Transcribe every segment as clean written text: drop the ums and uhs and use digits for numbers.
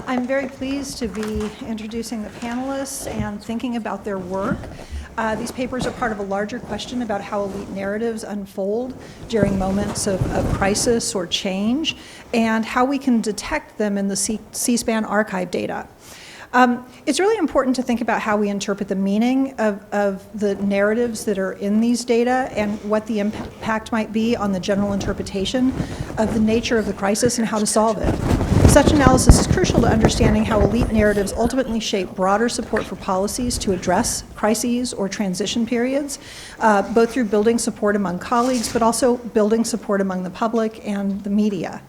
I'm very pleased to be introducing the panelists and thinking about their work. These papers are part of a larger question about how elite narratives unfold during moments of crisis or change, and how we can detect them in the C-SPAN archive data. It's really important to think about how we interpret the meaning of the narratives that are in these data and what the impact might be on the general interpretation of the nature of the crisis and how to solve it. Such analysis is crucial to understanding how elite narratives ultimately shape broader support for policies to address crises or transition periods, both through building support among colleagues, but also building support among the public and the media.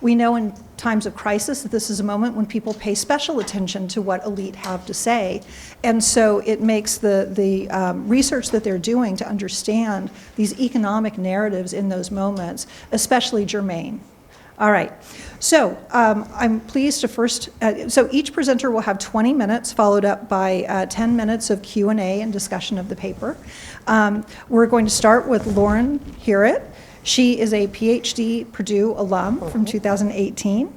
We know in times of crisis that this is a moment when people pay special attention to what elite have to say. And so it makes the research that they're doing to understand these economic narratives in those moments especially germane. All right, so I'm pleased to first, so each presenter will have 20 minutes followed up by 10 minutes of Q&A and discussion of the paper. We're going to start with Lauren Hearit. She is a PhD Purdue alum from 2018.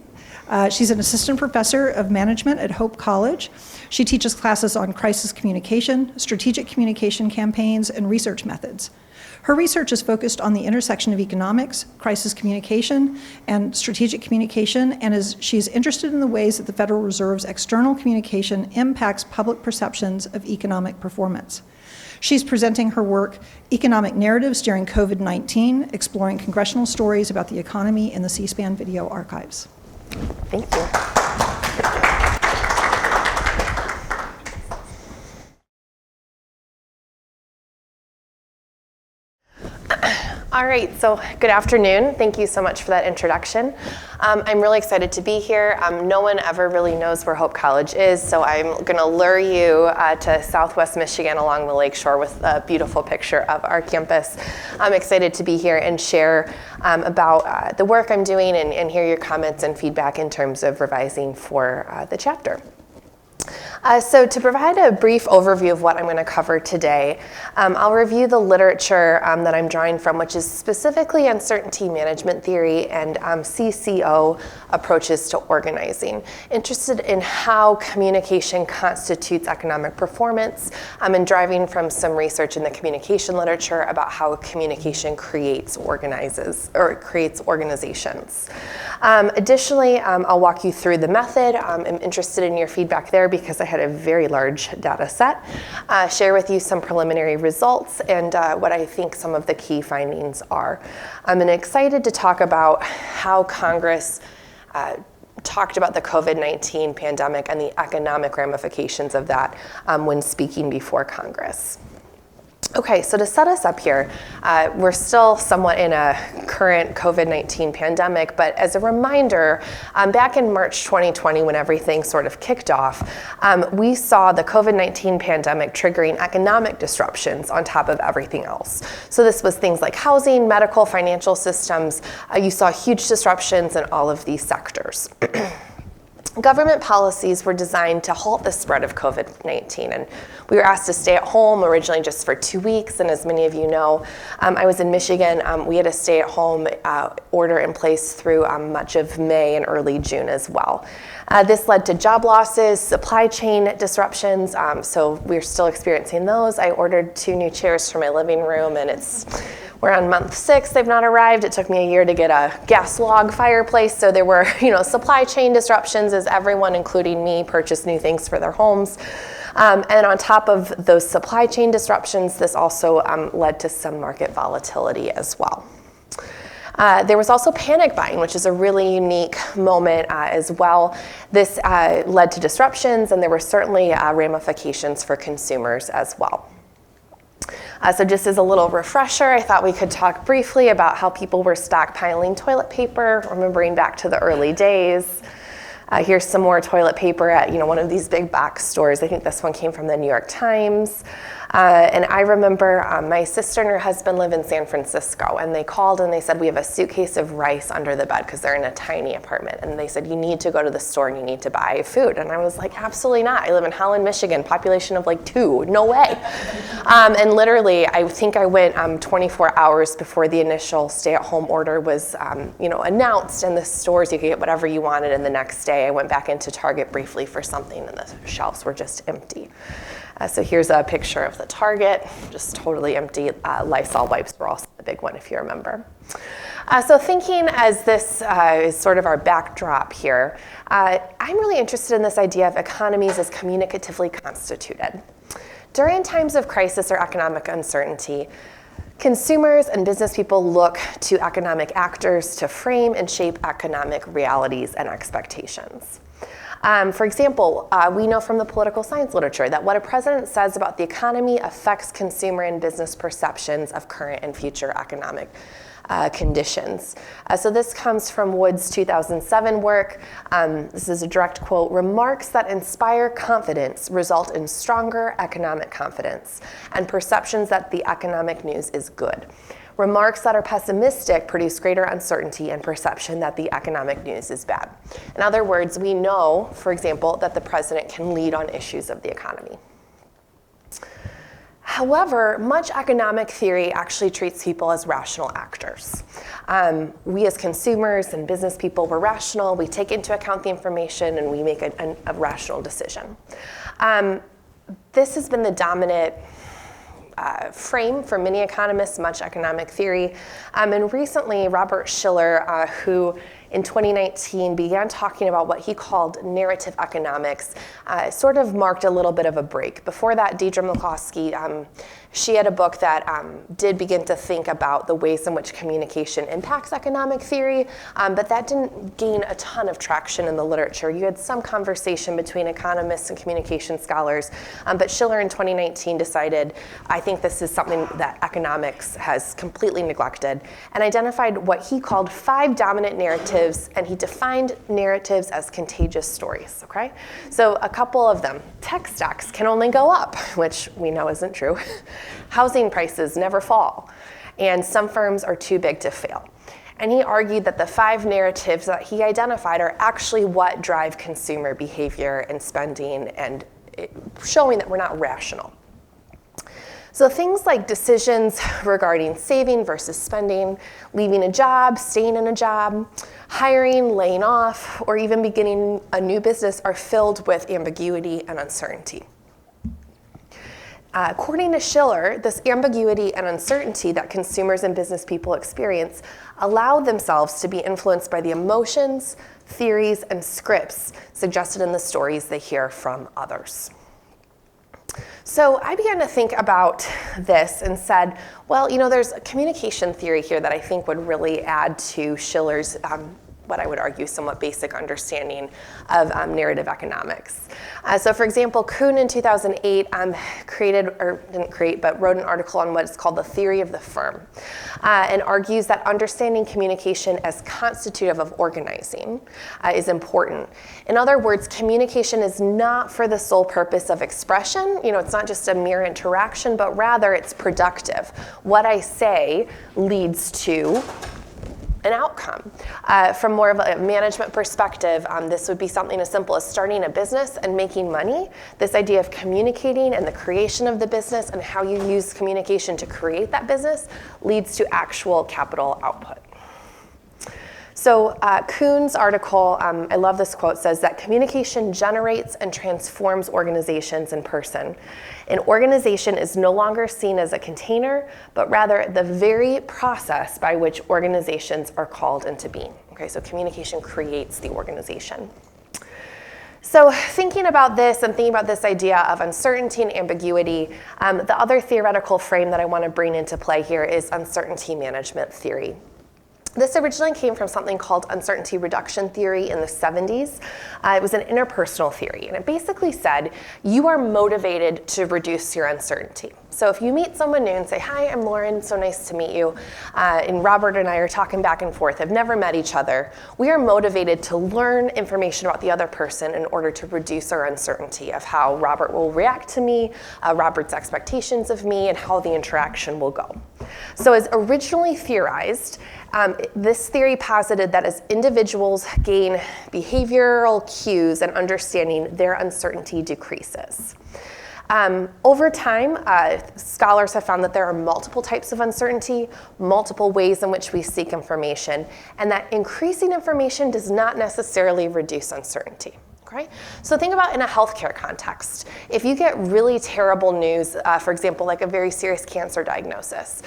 She's an assistant professor of management at Hope College. She teaches classes on crisis communication, strategic communication campaigns, and research methods. Her research is focused on the intersection of economics, crisis communication, and strategic communication, and she's interested in the ways that the Federal Reserve's external communication impacts public perceptions of economic performance. She's presenting her work, Economic Narratives During COVID-19, Exploring Congressional Stories About the Economy in the C-SPAN Video Archives. Thank you. All right, so good afternoon. Thank you so much for that introduction. I'm really excited to be here. No one ever really knows where Hope College is, so I'm gonna lure you to Southwest Michigan along the lakeshore with a beautiful picture of our campus. I'm excited to be here and share about the work I'm doing and hear your comments and feedback in terms of revising for the chapter. So to provide a brief overview of what I'm going to cover today, I'll review the literature that I'm drawing from, which is specifically uncertainty management theory and CCO approaches to organizing. Interested in how communication constitutes economic performance, and driving from some research in the communication literature about how communication creates organizations. Additionally, I'll walk you through the method. I'm interested in your feedback there because I had a very large data set, share with you some preliminary results and what I think some of the key findings are. I'm excited to talk about how Congress talked about the COVID-19 pandemic and the economic ramifications of that when speaking before Congress. Okay, so to set us up here, we're still somewhat in a current COVID-19 pandemic, but as a reminder, back in March 2020 when everything sort of kicked off, we saw the COVID-19 pandemic triggering economic disruptions on top of everything else. So this was things like housing, medical, financial systems. You saw huge disruptions in all of these sectors. Government policies were designed to halt the spread of COVID-19, and we were asked to stay at home originally just for 2 weeks, and as many of you know, I was in Michigan. We had a stay-at-home order in place through much of May and early June as well. This led to job losses, supply chain disruptions, so we're still experiencing those. I ordered 2 new chairs for my living room, and we're on month 6, they've not arrived. It took me a year to get a gas log fireplace, so there were supply chain disruptions as everyone, including me, purchased new things for their homes. And on top of those supply chain disruptions, this also led to some market volatility as well. There was also panic buying, which is a really unique moment as well. This led to disruptions, and there were certainly ramifications for consumers as well. So just as a little refresher, I thought we could talk briefly about how people were stockpiling toilet paper, remembering back to the early days. Here's some more toilet paper at one of these big box stores. I think this one came from the New York Times. And I remember my sister and her husband live in San Francisco, and they called and they said, we have a suitcase of rice under the bed because they're in a tiny apartment. And they said, you need to go to the store and you need to buy food. And I was like, absolutely not. I live in Holland, Michigan, population of like 2, no way. And literally, I think I went 24 hours before the initial stay-at-home order was announced in the stores. You could get whatever you wanted, and the next day I went back into Target briefly for something, and the shelves were just empty. So here's a picture of the Target, just totally empty. Lysol wipes were also the big one, if you remember. So thinking as this is sort of our backdrop here, I'm really interested in this idea of economies as communicatively constituted. During times of crisis or economic uncertainty, consumers and business people look to economic actors to frame and shape economic realities and expectations. For example, we know from the political science literature that what a president says about the economy affects consumer and business perceptions of current and future economic conditions. So this comes from Wood's 2007 work. This is a direct quote: remarks that inspire confidence result in stronger economic confidence, and perceptions that the economic news is good. Remarks that are pessimistic produce greater uncertainty and perception that the economic news is bad. In other words, we know, for example, that the president can lead on issues of the economy. However, much economic theory actually treats people as rational actors. We as consumers and business people, we're rational. We take into account the information and we make a rational decision. This has been the dominant frame for many economists, much economic theory. And recently, Robert Shiller, who in 2019 began talking about what he called narrative economics, sort of marked a little bit of a break. Before that, Deidre McCloskey, she had a book that did begin to think about the ways in which communication impacts economic theory, but that didn't gain a ton of traction in the literature. You had some conversation between economists and communication scholars, but Shiller in 2019 decided, I think this is something that economics has completely neglected, and identified what he called 5 dominant narratives, and he defined narratives as contagious stories, okay? So a couple of them: tech stocks can only go up, which we know isn't true. Housing prices never fall, and some firms are too big to fail. And he argued that the 5 narratives that he identified are actually what drive consumer behavior and spending, and showing that we're not rational. So things like decisions regarding saving versus spending, leaving a job, staying in a job, hiring, laying off, or even beginning a new business are filled with ambiguity and uncertainty. According to Shiller, this ambiguity and uncertainty that consumers and business people experience allow themselves to be influenced by the emotions, theories, and scripts suggested in the stories they hear from others. So I began to think about this and said, well, there's a communication theory here that I think would really add to Shiller's what I would argue somewhat basic understanding of narrative economics. So for example, Kuhn in 2008 wrote an article on what's called the theory of the firm, and argues that understanding communication as constitutive of organizing is important. In other words, communication is not for the sole purpose of expression. It's not just a mere interaction, but rather it's productive. What I say leads to an outcome. From more of a management perspective, this would be something as simple as starting a business and making money. This idea of communicating and the creation of the business and how you use communication to create that business leads to actual capital output. So Kuhn's article, I love this quote, says that communication generates and transforms organizations in person. An organization is no longer seen as a container, but rather the very process by which organizations are called into being. Okay, so communication creates the organization. So thinking about this and thinking about this idea of uncertainty and ambiguity, the other theoretical frame that I want to bring into play here is uncertainty management theory. This originally came from something called uncertainty reduction theory in the 70s. It was an interpersonal theory, and it basically said you are motivated to reduce your uncertainty. So if you meet someone new and say, "Hi, I'm Lauren, so nice to meet you," and Robert and I are talking back and forth, have never met each other, we are motivated to learn information about the other person in order to reduce our uncertainty of how Robert will react to me, Robert's expectations of me, and how the interaction will go. So as originally theorized, this theory posited that as individuals gain behavioral cues and understanding, their uncertainty decreases. Over time, scholars have found that there are multiple types of uncertainty, multiple ways in which we seek information, and that increasing information does not necessarily reduce uncertainty. Okay? So think about in a healthcare context. If you get really terrible news, for example, like a very serious cancer diagnosis,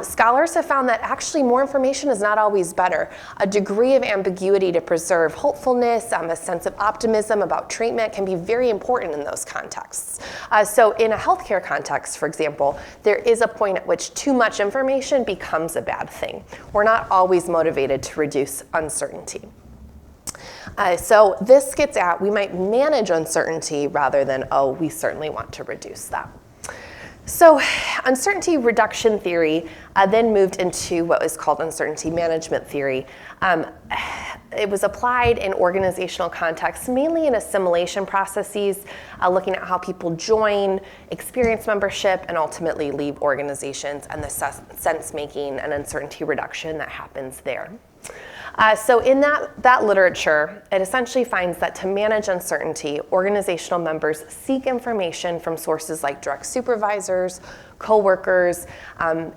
scholars have found that actually more information is not always better. A degree of ambiguity to preserve hopefulness, a sense of optimism about treatment can be very important in those contexts. So in a healthcare context, for example, there is a point at which too much information becomes a bad thing. We're not always motivated to reduce uncertainty. So this gets at, we might manage uncertainty rather than, oh, we certainly want to reduce that. So uncertainty reduction theory then moved into what was called uncertainty management theory. It was applied in organizational contexts, mainly in assimilation processes, looking at how people join, experience membership, and ultimately leave organizations, and the sense-making and uncertainty reduction that happens there. So in that literature, it essentially finds that to manage uncertainty, organizational members seek information from sources like direct supervisors, coworkers.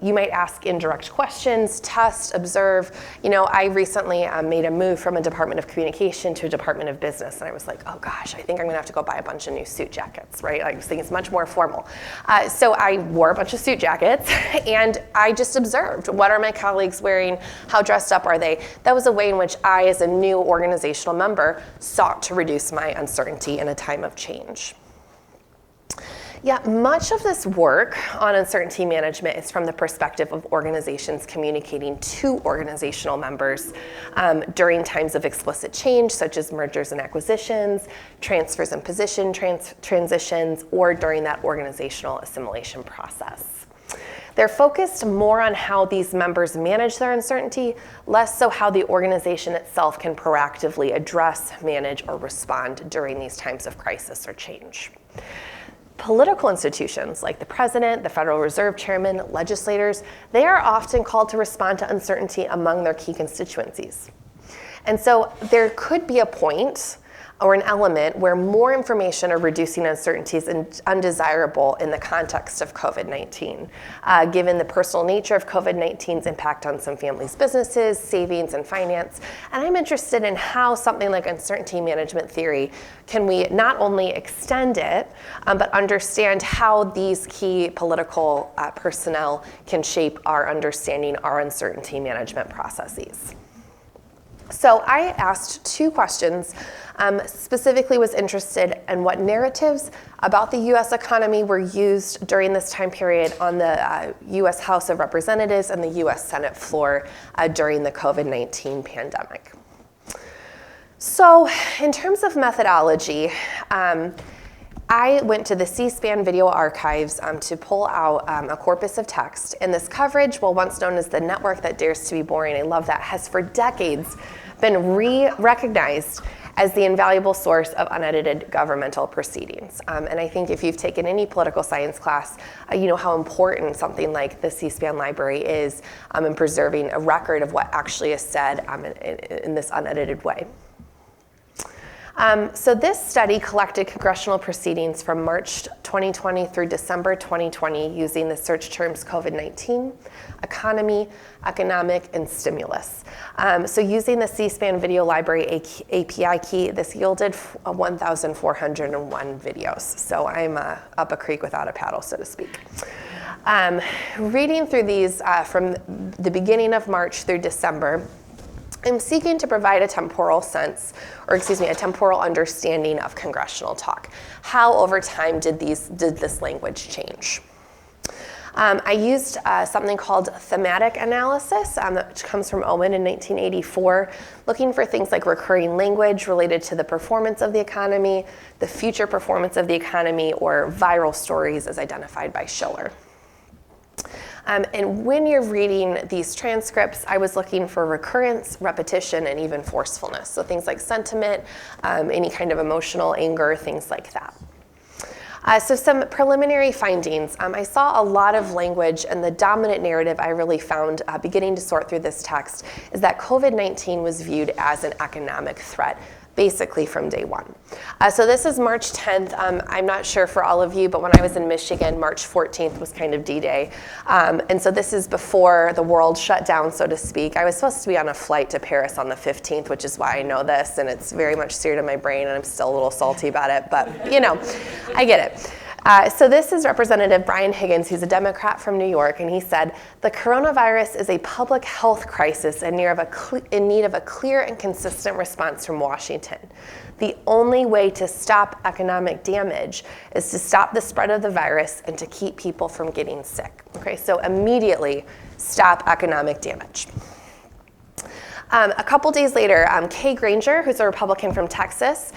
You might ask indirect questions, test, observe. You know, I recently made a move from a Department of Communication to a Department of Business, and I was like, oh gosh, I think I'm gonna have to go buy a bunch of new suit jackets, right? I just think it's much more formal. So I wore a bunch of suit jackets, and I just observed, what are my colleagues wearing? How dressed up are they? That was a way in which I, as a new organizational member, sought to reduce my uncertainty in a time of change. Yeah, much of this work on uncertainty management is from the perspective of organizations communicating to organizational members during times of explicit change, such as mergers and acquisitions, transfers and position transitions, or during that organizational assimilation process. They're focused more on how these members manage their uncertainty, less so how the organization itself can proactively address, manage, or respond during these times of crisis or change. Political institutions like the president, the Federal Reserve Chairman, legislators, they are often called to respond to uncertainty among their key constituencies. And so there could be a point or an element where more information or reducing uncertainty is undesirable in the context of COVID-19, given the personal nature of COVID-19's impact on some families' businesses, savings, and finance. And I'm interested in how something like uncertainty management theory, can we not only extend it, but understand how these key political personnel can shape our understanding, our uncertainty management processes. So I asked two questions, specifically was interested in what narratives about the US economy were used during this time period on the US House of Representatives and the US Senate floor during the COVID-19 pandemic. So in terms of methodology, I went to the C-SPAN video archives to pull out a corpus of text, and this coverage, well, once known as the network that dares to be boring, I love that, has for decades been recognized as the invaluable source of unedited governmental proceedings. And I think if you've taken any political science class, you know how important something like the C-SPAN library is in preserving a record of what actually is said in this unedited way. So this study collected congressional proceedings from March 2020 through December 2020 using the search terms COVID-19, economy, economic, and stimulus. So using the C-SPAN video library API key, this yielded 1,401 videos. So I'm up a creek without a paddle, so to speak. Reading through these from the beginning of March through December, I'm seeking to provide a temporal sense, a temporal understanding of congressional talk. How over time did this language change? I used something called thematic analysis, that comes from Owen in 1984, looking for things like recurring language related to the performance of the economy, the future performance of the economy, or viral stories as identified by Schiller. And when you're reading these transcripts, I was looking for recurrence, repetition, and even forcefulness. So things like sentiment, any kind of emotional anger, things like that. So some preliminary findings. I saw a lot of language, and the dominant narrative I really found beginning to sort through this text is that COVID-19 was viewed as an economic threat, basically from day one. So this is March 10th. I'm not sure for all of you, but when I was in Michigan, March 14th was kind of D-Day. And so this is before the world shut down, so to speak. I was supposed to be on a flight to Paris on the 15th, which is why I know this, and it's very much seared in my brain, and I'm still a little salty about it, but you know, I get it. So this is Representative Brian Higgins, who's a Democrat from New York, and he said, "The coronavirus is a public health crisis in need of a clear and consistent response from Washington. The only way to stop economic damage is to stop the spread of the virus and to keep people from getting sick." Okay, so immediately stop economic damage. A couple days later, Kay Granger, who's a Republican from Texas,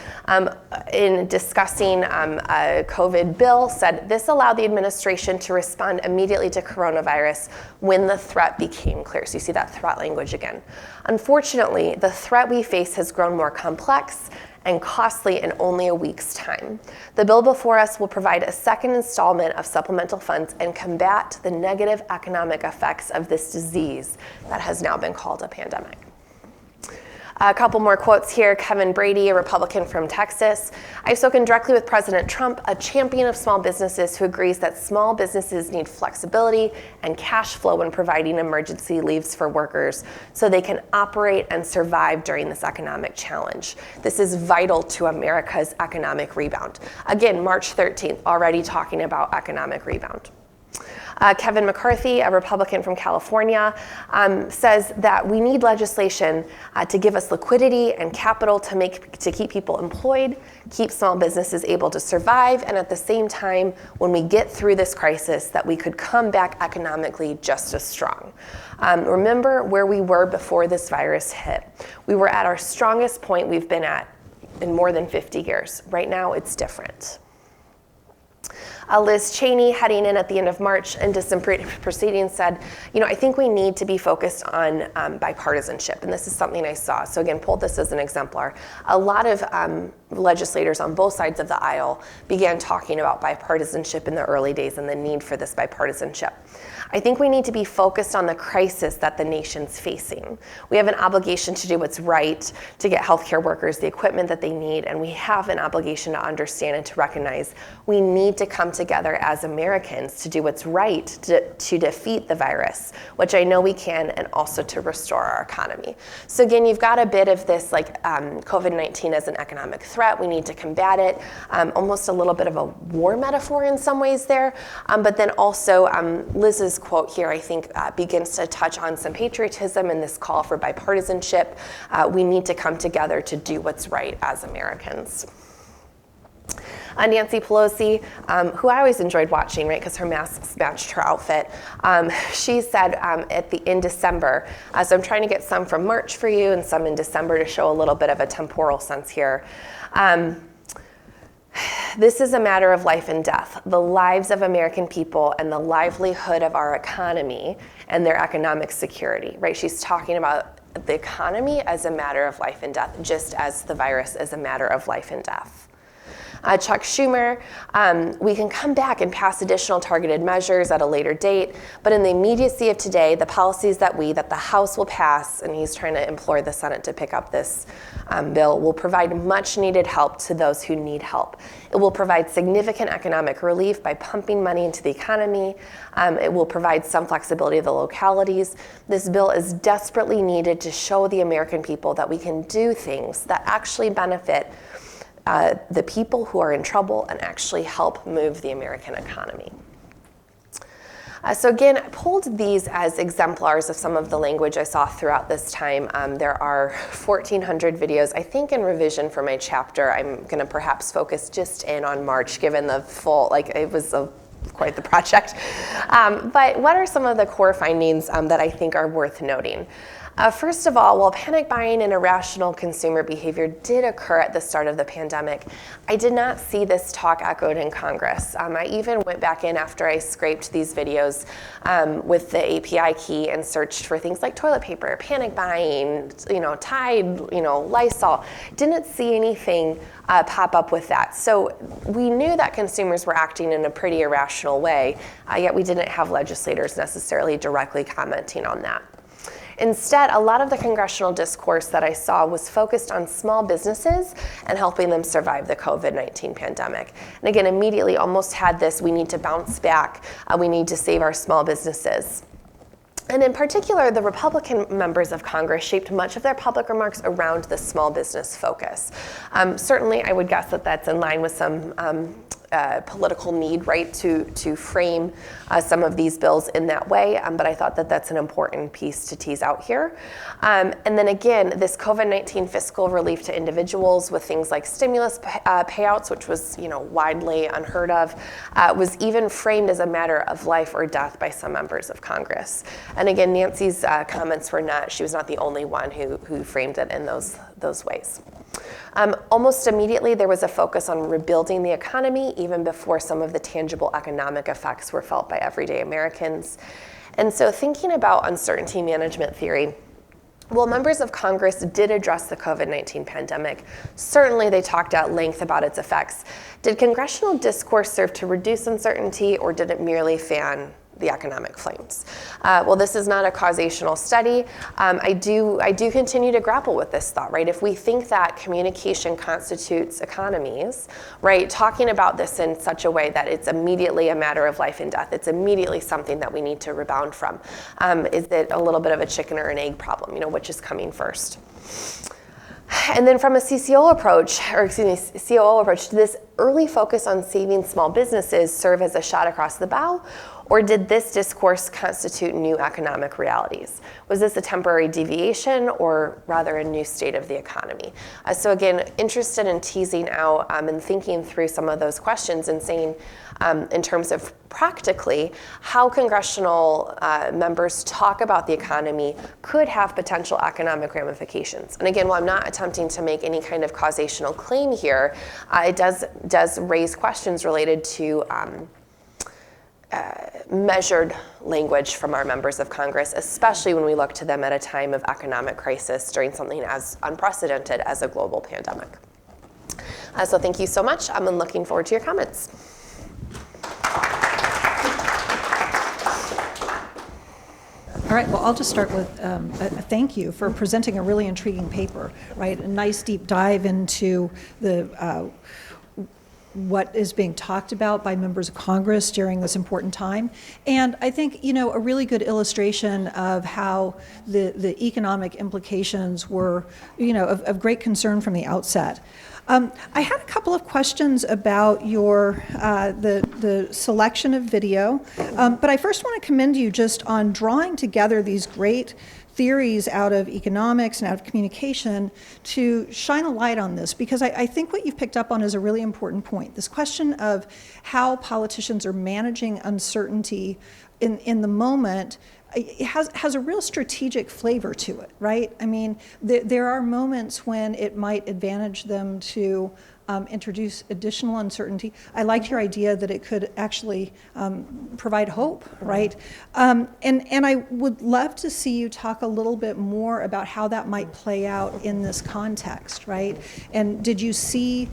in discussing a COVID bill, said this allowed the administration to respond immediately to coronavirus when the threat became clear. So you see that threat language again. Unfortunately, the threat we face has grown more complex and costly in only a week's time. The bill before us will provide a second installment of supplemental funds and combat the negative economic effects of this disease that has now been called a pandemic. A couple more quotes here. Kevin Brady, a Republican from Texas. "I've spoken directly with President Trump, a champion of small businesses who agrees that small businesses need flexibility and cash flow when providing emergency leaves for workers so they can operate and survive during this economic challenge. This is vital to America's economic rebound." Again, March 13th, already talking about economic rebound. Kevin McCarthy, a Republican from California, says that we need legislation to give us liquidity and capital to keep people employed, keep small businesses able to survive, and at the same time, when we get through this crisis, that we could come back economically just as strong. Remember where we were before this virus hit. We were at our strongest point we've been at in more than 50 years. Right now, it's different. Liz Cheney, heading in at the end of March into some proceedings, said, I think we need to be focused on bipartisanship. And this is something I saw. So again, pulled this as an exemplar. A lot of legislators on both sides of the aisle began talking about bipartisanship in the early days and the need for this bipartisanship. I think we need to be focused on the crisis that the nation's facing. We have an obligation to do what's right, to get healthcare workers the equipment that they need, and we have an obligation to understand and to recognize we need to come together as Americans to do what's right to defeat the virus, which I know we can, and also to restore our economy. So again, you've got a bit of this COVID-19 as an economic threat. We need to combat it. Almost a little bit of a war metaphor in some ways there. But then also Liz's quote here, I think, begins to touch on some patriotism and this call for bipartisanship. We need to come together to do what's right as Americans. Nancy Pelosi, who I always enjoyed watching, right, because her masks matched her outfit. She said in December, so I'm trying to get some from March for you and some in December to show a little bit of a temporal sense here. This is a matter of life and death, the lives of American people and the livelihood of our economy and their economic security, right? She's talking about the economy as a matter of life and death, just as the virus is a matter of life and death. Chuck Schumer, we can come back and pass additional targeted measures at a later date, but in the immediacy of today, the policies that the House will pass, and he's trying to implore the Senate to pick up this bill, will provide much needed help to those who need help. It will provide significant economic relief by pumping money into the economy. It will provide some flexibility to the localities. This bill is desperately needed to show the American people that we can do things that actually benefit the people who are in trouble and actually help move the American economy. So again, I pulled these as exemplars of some of the language I saw throughout this time. There are 1,400 videos. I think in revision for my chapter, I'm going to perhaps focus just in on March, given the full, it was a quite the project. But what are some of the core findings that I think are worth noting? First of all, while panic buying and irrational consumer behavior did occur at the start of the pandemic, I did not see this talk echoed in Congress. I even went back in after I scraped these videos with the API key and searched for things like toilet paper, panic buying, Tide, Lysol. Didn't see anything pop up with that. So we knew that consumers were acting in a pretty irrational way, yet we didn't have legislators necessarily directly commenting on that. Instead, a lot of the congressional discourse that I saw was focused on small businesses and helping them survive the COVID-19 pandemic. And again, immediately almost had this, we need to bounce back, we need to save our small businesses. And in particular, the Republican members of Congress shaped much of their public remarks around the small business focus. Certainly, I would guess that that's in line with some political need, right, to frame some of these bills in that way, but I thought that that's an important piece to tease out here. And then again, this COVID-19 fiscal relief to individuals with things like stimulus payouts, which was widely unheard of, was even framed as a matter of life or death by some members of Congress. And again, Nancy's comments she was not the only one who framed it in those ways. Almost immediately, there was a focus on rebuilding the economy, even before some of the tangible economic effects were felt by everyday Americans. And so thinking about uncertainty management theory, while members of Congress did address the COVID-19 pandemic, certainly they talked at length about its effects. Did congressional discourse serve to reduce uncertainty, or did it merely fan the economic flames? Well, this is not a causational study. I do continue to grapple with this thought, right? If we think that communication constitutes economies, right, talking about this in such a way that it's immediately a matter of life and death, it's immediately something that we need to rebound from. Is it a little bit of a chicken or an egg problem? Which is coming first? And then from a COO approach, did this early focus on saving small businesses serve as a shot across the bow? Or did this discourse constitute new economic realities? Was this a temporary deviation, or rather a new state of the economy? So again, interested in teasing out and thinking through some of those questions and saying, in terms of practically, how congressional members talk about the economy could have potential economic ramifications. And again, while I'm not attempting to make any kind of causational claim here, it does raise questions related to measured language from our members of Congress, especially when we look to them at a time of economic crisis during something as unprecedented as a global pandemic. So thank you so much. I'm looking forward to your comments. All right, well, I'll just start with a thank you for presenting a really intriguing paper, right? A nice deep dive into the what is being talked about by members of Congress during this important time. And I think, a really good illustration of how the economic implications were, of great concern from the outset. I had a couple of questions about your the selection of video, but I first want to commend you just on drawing together these great theories out of economics and out of communication to shine a light on this, because I think what you've picked up on is a really important point. This question of how politicians are managing uncertainty in the moment, it has a real strategic flavor to it, right? I mean, there are moments when it might advantage them to introduce additional uncertainty. I liked your idea that it could actually provide hope, right? And I would love to see you talk a little bit more about how that might play out in this context, right? And did you see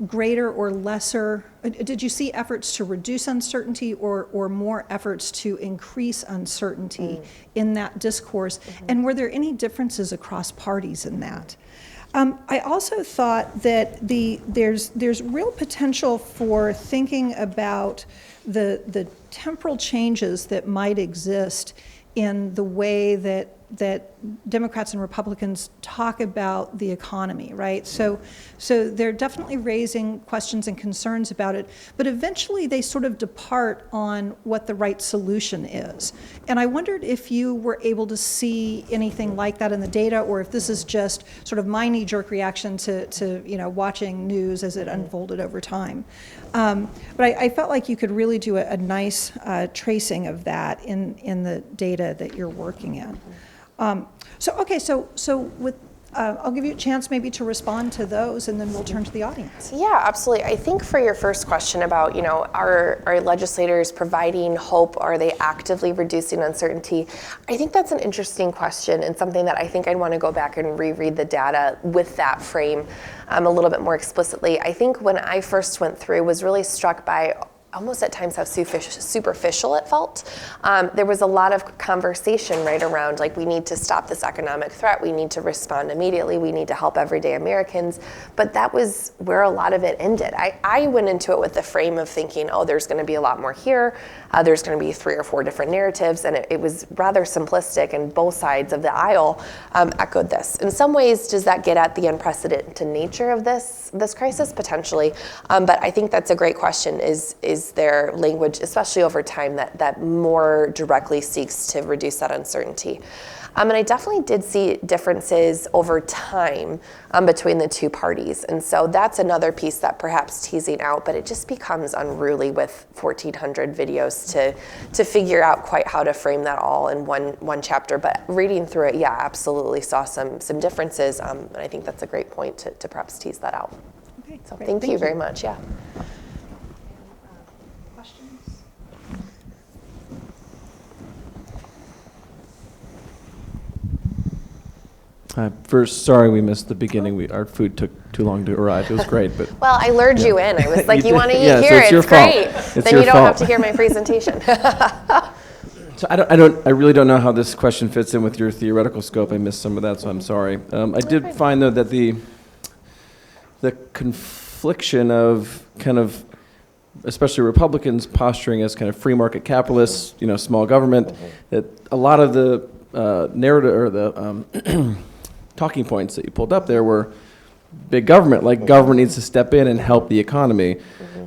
greater or lesser, did you see efforts to reduce uncertainty or more efforts to increase uncertainty in that discourse? And were there any differences across parties in that? I also thought that there's real potential for thinking about the temporal changes that might exist in the way that Democrats and Republicans talk about the economy, right? So they're definitely raising questions and concerns about it, but eventually they sort of depart on what the right solution is. And I wondered if you were able to see anything like that in the data, or if this is just sort of my knee-jerk reaction to watching news as it unfolded over time. But I felt like you could really do a nice tracing of that in the data that you're working in. So with I'll give you a chance maybe to respond to those, and then we'll turn to the audience. Yeah, absolutely. I think for your first question about, are legislators providing hope? Are they actively reducing uncertainty? I think that's an interesting question, and something that I think I'd want to go back and reread the data with that frame a little bit more explicitly. I think when I first went through, was really struck by almost at times how superficial it felt. There was a lot of conversation right around, like, we need to stop this economic threat, we need to respond immediately, we need to help everyday Americans, but that was where a lot of it ended. I went into it with the frame of thinking, oh, there's gonna be a lot more here, there's gonna be 3 or 4 different narratives, and it was rather simplistic, and both sides of the aisle echoed this. In some ways, does that get at the unprecedented nature of this crisis? Potentially, but I think that's a great question, is there language, especially over time, that more directly seeks to reduce that uncertainty? And I definitely did see differences over time between the two parties. And so that's another piece that perhaps teasing out, but it just becomes unruly with 1,400 videos to figure out quite how to frame that all in one chapter. But reading through it, yeah, absolutely saw some differences. And I think that's a great point to perhaps tease that out. Okay, So great. thank you very much, yeah. First, sorry we missed the beginning. Our food took too long to arrive. It was great, but well, I lured you in. I was like, you want to eat yeah, here? So it's your fault. Great. It's then your you don't fault. have to hear my presentation. So I really don't know how this question fits in with your theoretical scope. I missed some of that, so I'm sorry. I did find though that the confliction of kind of, especially Republicans posturing as kind of free market capitalists, small government, that a lot of the narrative or the talking points that you pulled up there were big government, like government needs to step in and help the economy.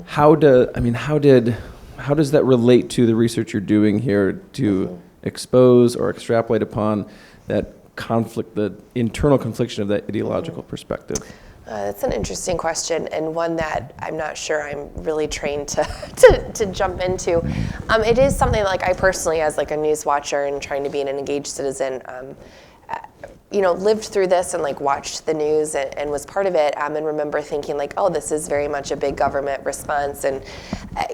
How does that relate to the research you're doing here to expose or extrapolate upon that conflict, the internal confliction of that ideological perspective? That's an interesting question, and one that I'm not sure I'm really trained to jump into. It is something like I personally, as like a news watcher and trying to be an engaged citizen, lived through this and like watched the news and was part of it, and remember thinking like, oh, this is very much a big government response. And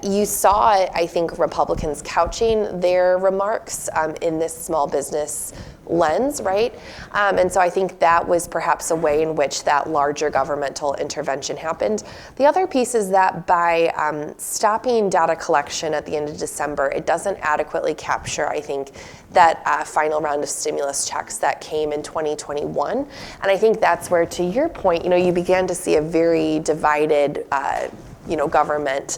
you saw, I think, Republicans couching their remarks in this small business lens, right? And so I think that was perhaps a way in which that larger governmental intervention happened. The other piece is that by stopping data collection at the end of December, it doesn't adequately capture, I think, that final round of stimulus checks that came in 2021. And I think that's where, to your point, you began to see a very divided government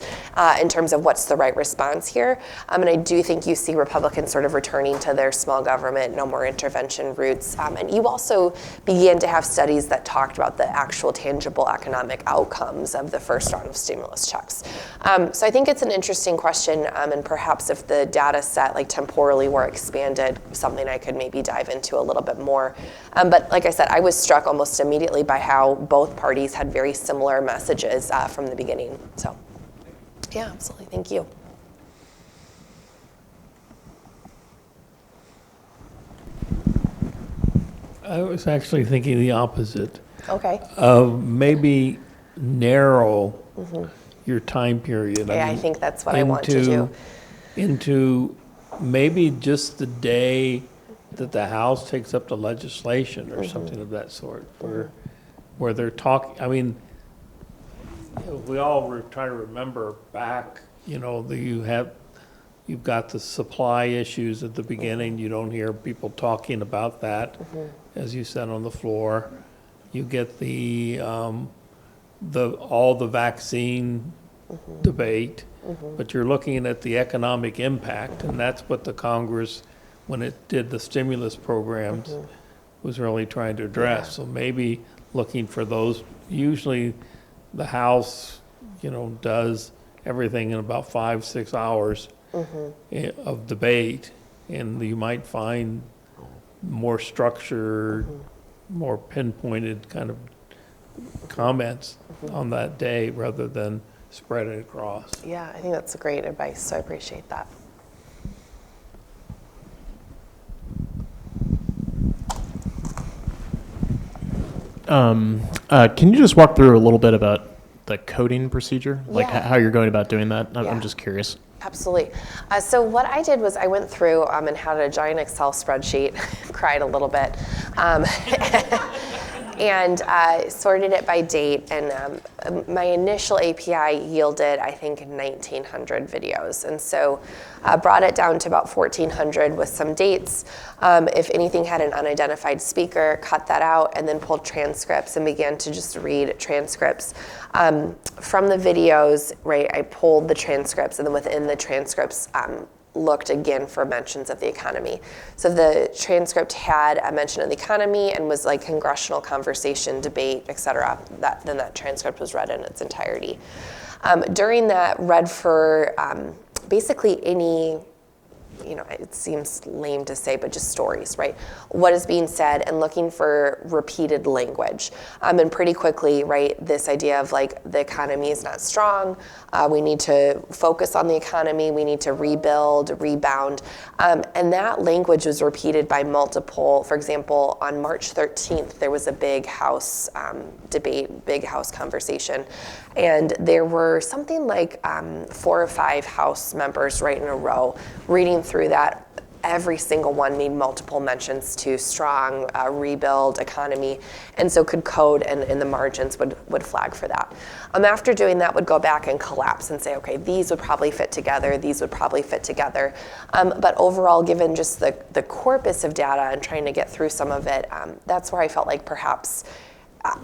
in terms of what's the right response here. And I do think you see Republicans sort of returning to their small government, no more intervention roots. And you also began to have studies that talked about the actual tangible economic outcomes of the first round of stimulus checks. So I think it's an interesting question, and perhaps if the data set like temporally were expanded, something I could maybe dive into a little bit more. But like I said, I was struck almost immediately by how both parties had very similar messages from the beginning. So, yeah, absolutely. Thank you. I was actually thinking the opposite. Okay. Maybe narrow your time period. Yeah, I think that's what I want to do. Into maybe just the day that the House takes up the legislation or something of that sort, where they're talking. I mean, we all try to remember back. You've got the supply issues at the beginning. You don't hear people talking about that, as you said on the floor. You get the all the vaccine debate, but you're looking at the economic impact, and that's what the Congress, when it did the stimulus programs, was really trying to address. So maybe looking for those, usually the House, does everything in about 5-6 hours of debate, and you might find more structured, more pinpointed kind of comments on that day rather than spread it across. Yeah, I think that's great advice, so I appreciate that. Can you just walk through a little bit about the coding procedure, like Yeah. how you're going about doing that? Yeah. I'm just curious. Absolutely. So what I did was I went through and had a giant Excel spreadsheet, cried a little bit, and sorted it by date. And my initial API yielded, I think, 1,900 videos. And so brought it down to about 1,400 with some dates. If anything had an unidentified speaker, cut that out, and then pulled transcripts and began to just read transcripts. From the videos, right, I pulled the transcripts, and then within the transcripts, looked again for mentions of the economy. So the transcript had a mention of the economy and was like congressional conversation, debate, et cetera. Then that transcript was read in its entirety. During that, read for basically any, it seems lame to say, but just stories, right? What is being said, and looking for repeated language. And pretty quickly, right, this idea of like the economy is not strong, we need to focus on the economy, we need to rebuild, rebound. And that language was repeated by multiple, for example, on March 13th, there was a big House debate, big House conversation. And there were something like 4 or 5 House members right in a row reading through that. Every single one made multiple mentions to strong, rebuild, economy, and so could code, and in the margins would flag for that. After doing that, would go back and collapse and say, okay, these would probably fit together, these would probably fit together. But overall, given just the corpus of data and trying to get through some of it, that's where I felt like perhaps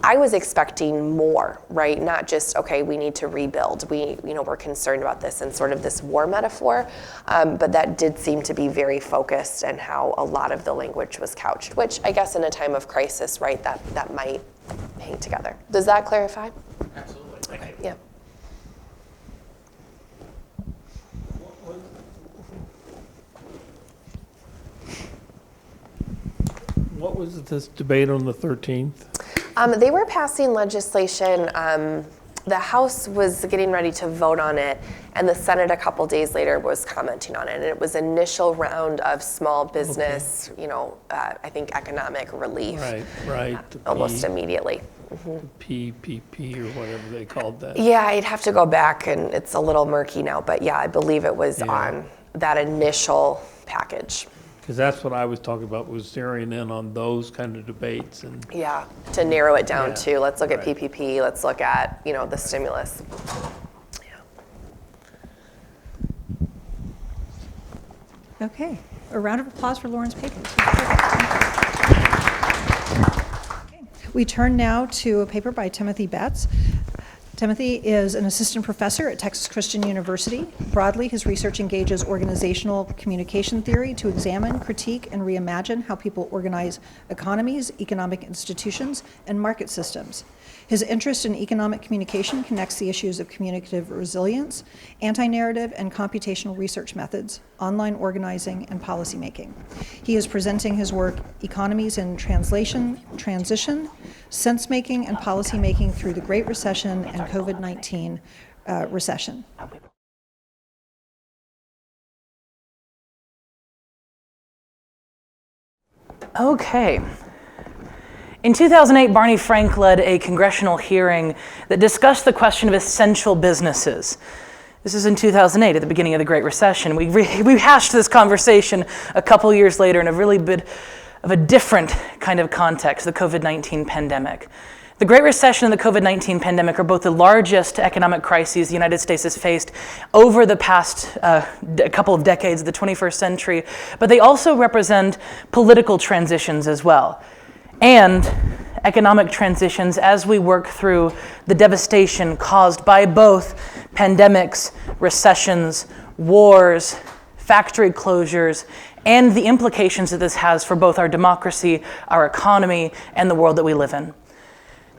I was expecting more, right? Not just, okay, we need to rebuild. We're concerned about this and sort of this war metaphor, but that did seem to be very focused and how a lot of the language was couched, which I guess in a time of crisis, right, that might hang together. Does that clarify? Absolutely. Thank you. Yeah. What was this debate on the 13th? They were passing legislation. The House was getting ready to vote on it, and the Senate a couple days later was commenting on it. And it was initial round of small business, I think economic relief. Right. Almost immediately. PPP or whatever they called that. Yeah, I'd have to go back, and it's a little murky now. But yeah, I believe it was on that initial package. Because that's what I was talking about, was zeroing in on those kind of debates. And Yeah, to narrow it down Yeah, to, let's look at right. PPP, let's look at, the stimulus. Yeah. Okay, a round of applause for Lauren's papers. Okay. We turn now to a paper by Timothy Betts. Timothy is an assistant professor at Texas Christian University. Broadly, his research engages organizational communication theory to examine, critique, and reimagine how people organize economies, economic institutions, and market systems. His interest in economic communication connects the issues of communicative resilience, anti-narrative and computational research methods, online organizing, and policymaking. He is presenting his work, Economies in Transition, Sensemaking and Policymaking Through the Great Recession and COVID-19 Recession. Okay. In 2008, Barney Frank led a congressional hearing that discussed the question of essential businesses. This is in 2008, at the beginning of the Great Recession. We hashed this conversation a couple years later in a really bit of a different kind of context, the COVID-19 pandemic. The Great Recession and the COVID-19 pandemic are both the largest economic crises the United States has faced over the past couple of decades of the 21st century, but they also represent political transitions as well, and economic transitions as we work through the devastation caused by both pandemics, recessions, wars, factory closures, and the implications that this has for both our democracy, our economy, and the world that we live in.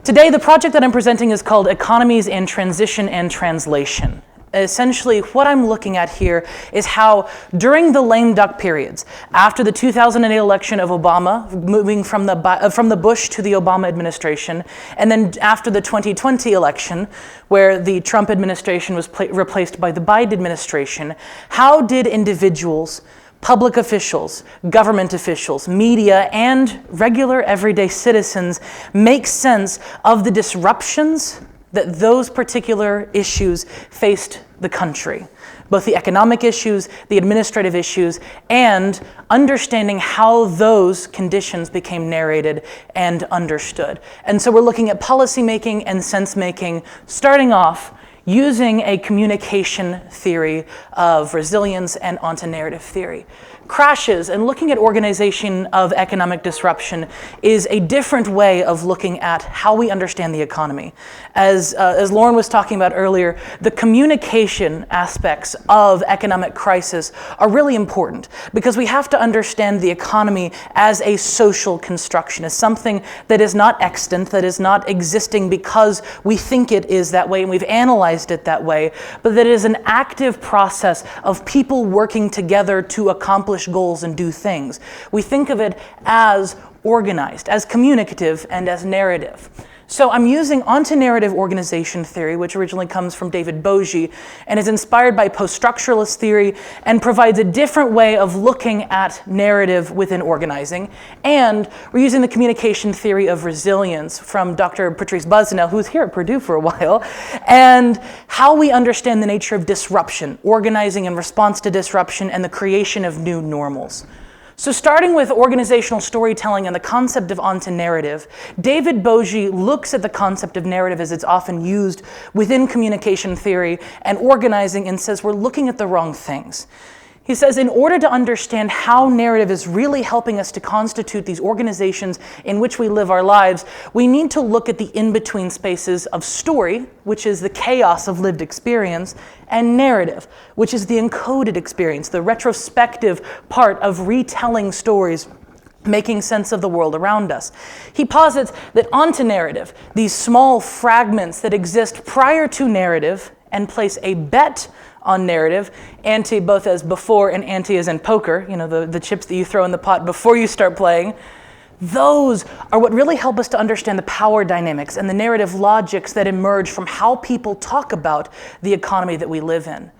Today, the project that I'm presenting is called Economies in Transition and Translation. Essentially, what I'm looking at here is how during the lame duck periods, after the 2008 election of Obama, moving from the Bush to the Obama administration, and then after the 2020 election, where the Trump administration was replaced by the Biden administration, how did individuals, public officials, government officials, media, and regular everyday citizens make sense of the disruptions that those particular issues faced the country, both the economic issues, the administrative issues, and understanding how those conditions became narrated and understood. And so we're looking at policymaking and sense-making, starting off using a communication theory of resilience and onto-narrative theory. Crashes and looking at organization of economic disruption is a different way of looking at how we understand the economy. As Lauren was talking about earlier, the communication aspects of economic crisis are really important because we have to understand the economy as a social construction, as something that is not extant, that is not existing because we think it is that way and we've analyzed it that way, but that it is an active process of people working together to accomplish goals and do things. We think of it as organized, as communicative, and as narrative. So I'm using onto-narrative organization theory, which originally comes from David Bogie, and is inspired by post-structuralist theory, and provides a different way of looking at narrative within organizing. And we're using the communication theory of resilience from Dr. Patrice Busnell, who's here at Purdue for a while, and how we understand the nature of disruption, organizing in response to disruption, and the creation of new normals. So starting with organizational storytelling and the concept of onto-narrative, David Bogie looks at the concept of narrative as it's often used within communication theory and organizing and says we're looking at the wrong things. He says in order to understand how narrative is really helping us to constitute these organizations in which we live our lives, we need to look at the in-between spaces of story, which is the chaos of lived experience, and narrative, which is the encoded experience, the retrospective part of retelling stories, making sense of the world around us. He posits that onto narrative, these small fragments that exist prior to narrative and place a bet on narrative, ante both as before and ante as in poker, you know, the chips that you throw in the pot before you start playing, those are what really help us to understand the power dynamics and the narrative logics that emerge from how people talk about the economy that we live in.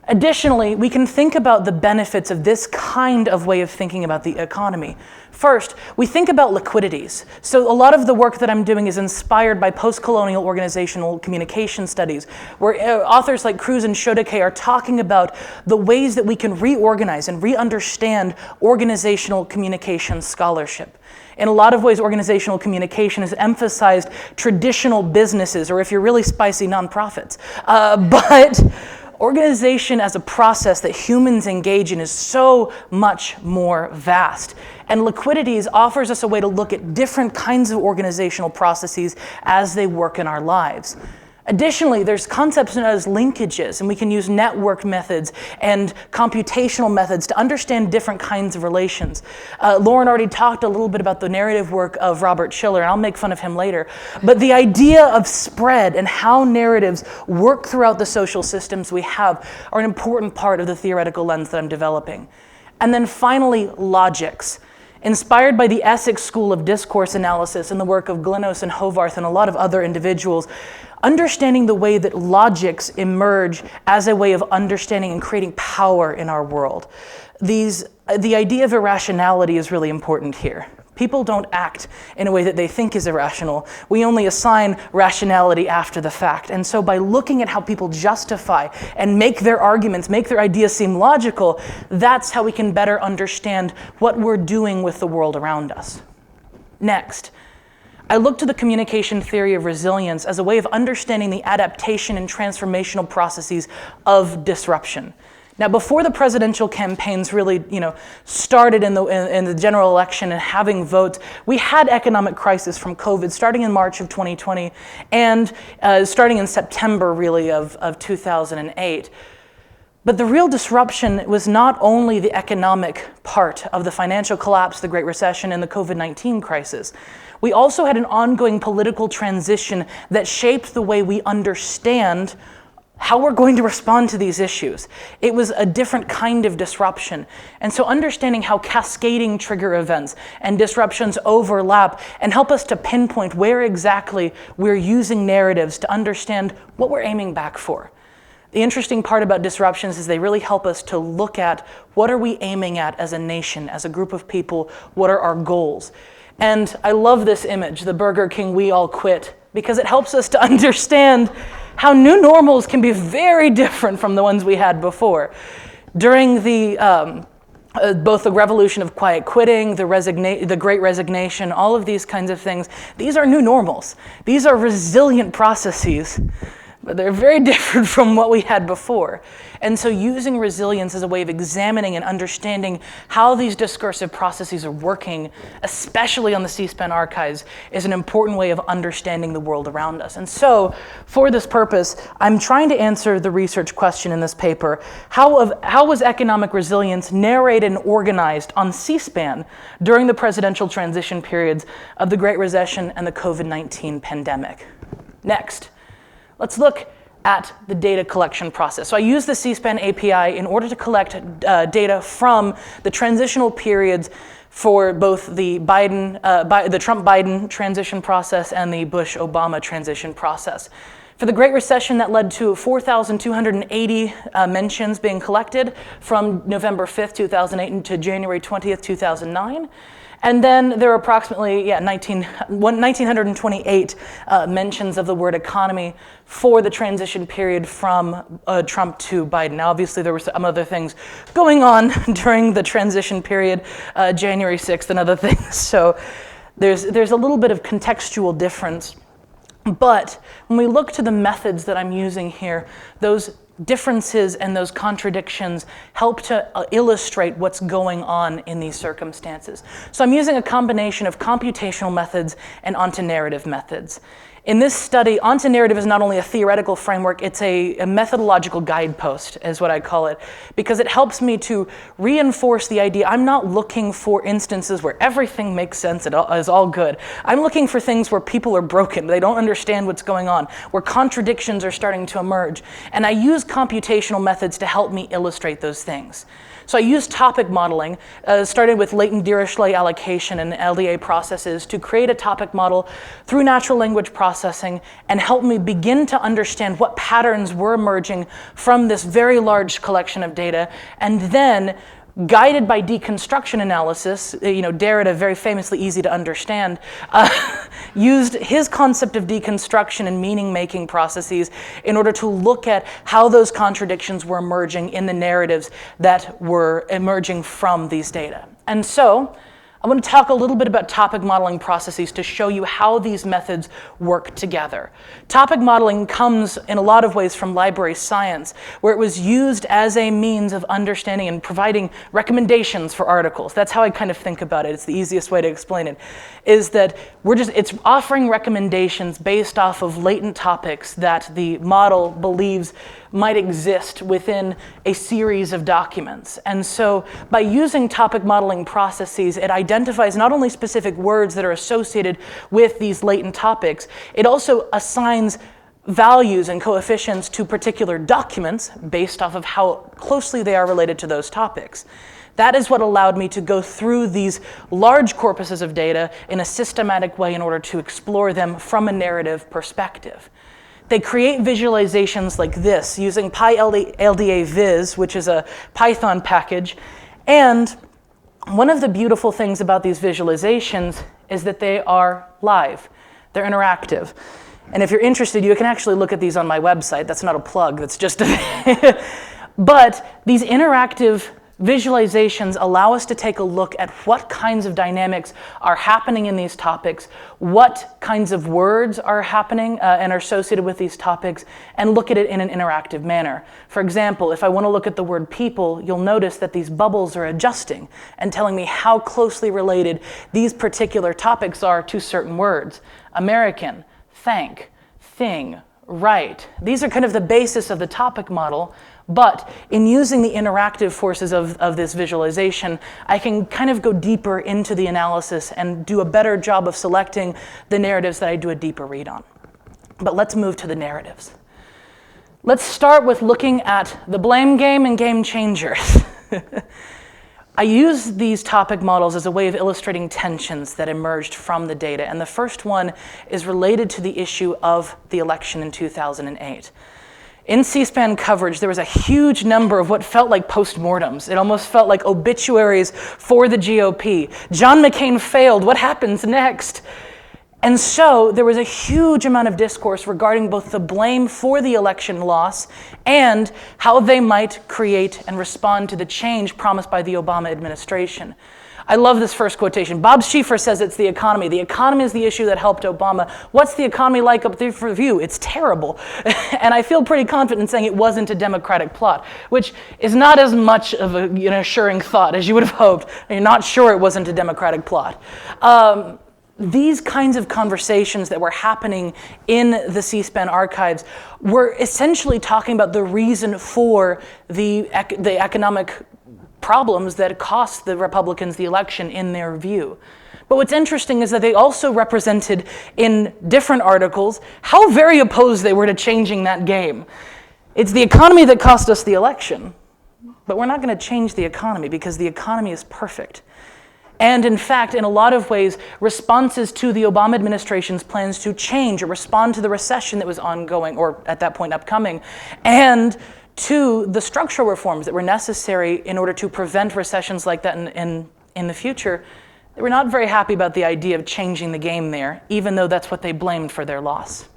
Additionally, we can think about the benefits of this kind of way of thinking about the economy. First, we think about liquidities. So a lot of the work that I'm doing is inspired by post-colonial organizational communication studies, where authors like Cruz and Shodeke are talking about the ways that we can reorganize and re-understand organizational communication scholarship. In a lot of ways, organizational communication has emphasized traditional businesses, or if you're really spicy, nonprofits. But organization as a process that humans engage in is so much more vast. And liquidities offers us a way to look at different kinds of organizational processes as they work in our lives. Additionally, there's concepts known as linkages, and we can use network methods and computational methods to understand different kinds of relations. Lauren already talked a little bit about the narrative work of Robert Schiller, and I'll make fun of him later. But the idea of spread and how narratives work throughout the social systems we have are an important part of the theoretical lens that I'm developing. And then finally, logics. Inspired by the Essex School of Discourse Analysis and the work of Glenos and Hovarth and a lot of other individuals, understanding the way that logics emerge as a way of understanding and creating power in our world. The idea of irrationality is really important here. People don't act in a way that they think is irrational. We only assign rationality after the fact. And so by looking at how people justify and make their arguments, make their ideas seem logical, that's how we can better understand what we're doing with the world around us. Next, I look to the communication theory of resilience as a way of understanding the adaptation and transformational processes of disruption. Now, before the presidential campaigns really, started in the general election and having votes, we had economic crisis from COVID starting in March of 2020 and starting in September, really, of 2008. But the real disruption was not only the economic part of the financial collapse, the Great Recession, and the COVID-19 crisis. We also had an ongoing political transition that shaped the way we understand how we're going to respond to these issues. It was a different kind of disruption. And so understanding how cascading trigger events and disruptions overlap and help us to pinpoint where exactly we're using narratives to understand what we're aiming back for. The interesting part about disruptions is they really help us to look at what are we aiming at as a nation, as a group of people, what are our goals. And I love this image, the Burger King We All Quit, because it helps us to understand how new normals can be very different from the ones we had before. During the both the revolution of quiet quitting, the Great Resignation, all of these kinds of things, these are new normals. These are resilient processes, but they're very different from what we had before. And so using resilience as a way of examining and understanding how these discursive processes are working, especially on the C-SPAN archives, is an important way of understanding the world around us. And so, for this purpose, I'm trying to answer the research question in this paper: how was economic resilience narrated and organized on C-SPAN during the presidential transition periods of the Great Recession and the COVID-19 pandemic? Next. Let's look at the data collection process. So I use the C-SPAN API in order to collect data from the transitional periods for both the Trump-Biden transition process and the Bush-Obama transition process. For the Great Recession, that led to 4,280 mentions being collected from November 5th, 2008 to January 20th, 2009. And then there are approximately 1,928 mentions of the word economy for the transition period from Trump to Biden. Now, obviously, there were some other things going on during the transition period, January 6th and other things. So there's a little bit of contextual difference. But when we look to the methods that I'm using here, those differences and those contradictions help to illustrate what's going on in these circumstances. So I'm using a combination of computational methods and onto-narrative methods. In this study, onto-narrative is not only a theoretical framework, it's a methodological guidepost, is what I call it, because it helps me to reinforce the idea I'm not looking for instances where everything makes sense, it is all good. I'm looking for things where people are broken, they don't understand what's going on, where contradictions are starting to emerge. And I use computational methods to help me illustrate those things. So I used topic modeling, started with latent Dirichlet allocation and LDA processes to create a topic model through natural language processing and help me begin to understand what patterns were emerging from this very large collection of data, and then guided by deconstruction analysis, Derrida, very famously easy to understand, used his concept of deconstruction and meaning-making processes in order to look at how those contradictions were emerging in the narratives that were emerging from these data. And so, I want to talk a little bit about topic modeling processes to show you how these methods work together. Topic modeling comes in a lot of ways from library science, where it was used as a means of understanding and providing recommendations for articles. That's how I kind of think about it. It's the easiest way to explain it, is that it's offering recommendations based off of latent topics that the model believes might exist within a series of documents. And so by using topic modeling processes, it identifies not only specific words that are associated with these latent topics, it also assigns values and coefficients to particular documents based off of how closely they are related to those topics. That is what allowed me to go through these large corpuses of data in a systematic way in order to explore them from a narrative perspective. They create visualizations like this using PyLDA Viz, which is a Python package. And one of the beautiful things about these visualizations is that they are live. They're interactive. And if you're interested, you can actually look at these on my website. That's not a plug, that's just But these interactive visualizations allow us to take a look at what kinds of dynamics are happening in these topics, what kinds of words are happening and are associated with these topics, and look at it in an interactive manner. For example, if I want to look at the word people, you'll notice that these bubbles are adjusting and telling me how closely related these particular topics are to certain words. American, thank, thing, Right. These are kind of the basis of the topic model, but in using the interactive forces of this visualization, I can kind of go deeper into the analysis and do a better job of selecting the narratives that I do a deeper read on. But let's move to the narratives. Let's start with looking at the blame game and game changers. I use these topic models as a way of illustrating tensions that emerged from the data, and the first one is related to the issue of the election in 2008. In C-SPAN coverage, there was a huge number of what felt like postmortems. It almost felt like obituaries for the GOP. John McCain failed, what happens next? And so there was a huge amount of discourse regarding both the blame for the election loss and how they might create and respond to the change promised by the Obama administration. I love this first quotation. Bob Schieffer says it's the economy. The economy is the issue that helped Obama. What's the economy like up there for you? It's terrible. And I feel pretty confident in saying it wasn't a Democratic plot, which is not as much of an assuring thought as you would have hoped. You're not sure it wasn't a Democratic plot. These kinds of conversations that were happening in the C-SPAN archives were essentially talking about the reason for the economic problems that cost the Republicans the election in their view. But what's interesting is that they also represented in different articles how very opposed they were to changing that game. It's the economy that cost us the election, but we're not going to change the economy because the economy is perfect. And in fact, in a lot of ways, responses to the Obama administration's plans to change or respond to the recession that was ongoing, or at that point upcoming, and to the structural reforms that were necessary in order to prevent recessions like that in the future, they were not very happy about the idea of changing the game there, even though that's what they blamed for their loss.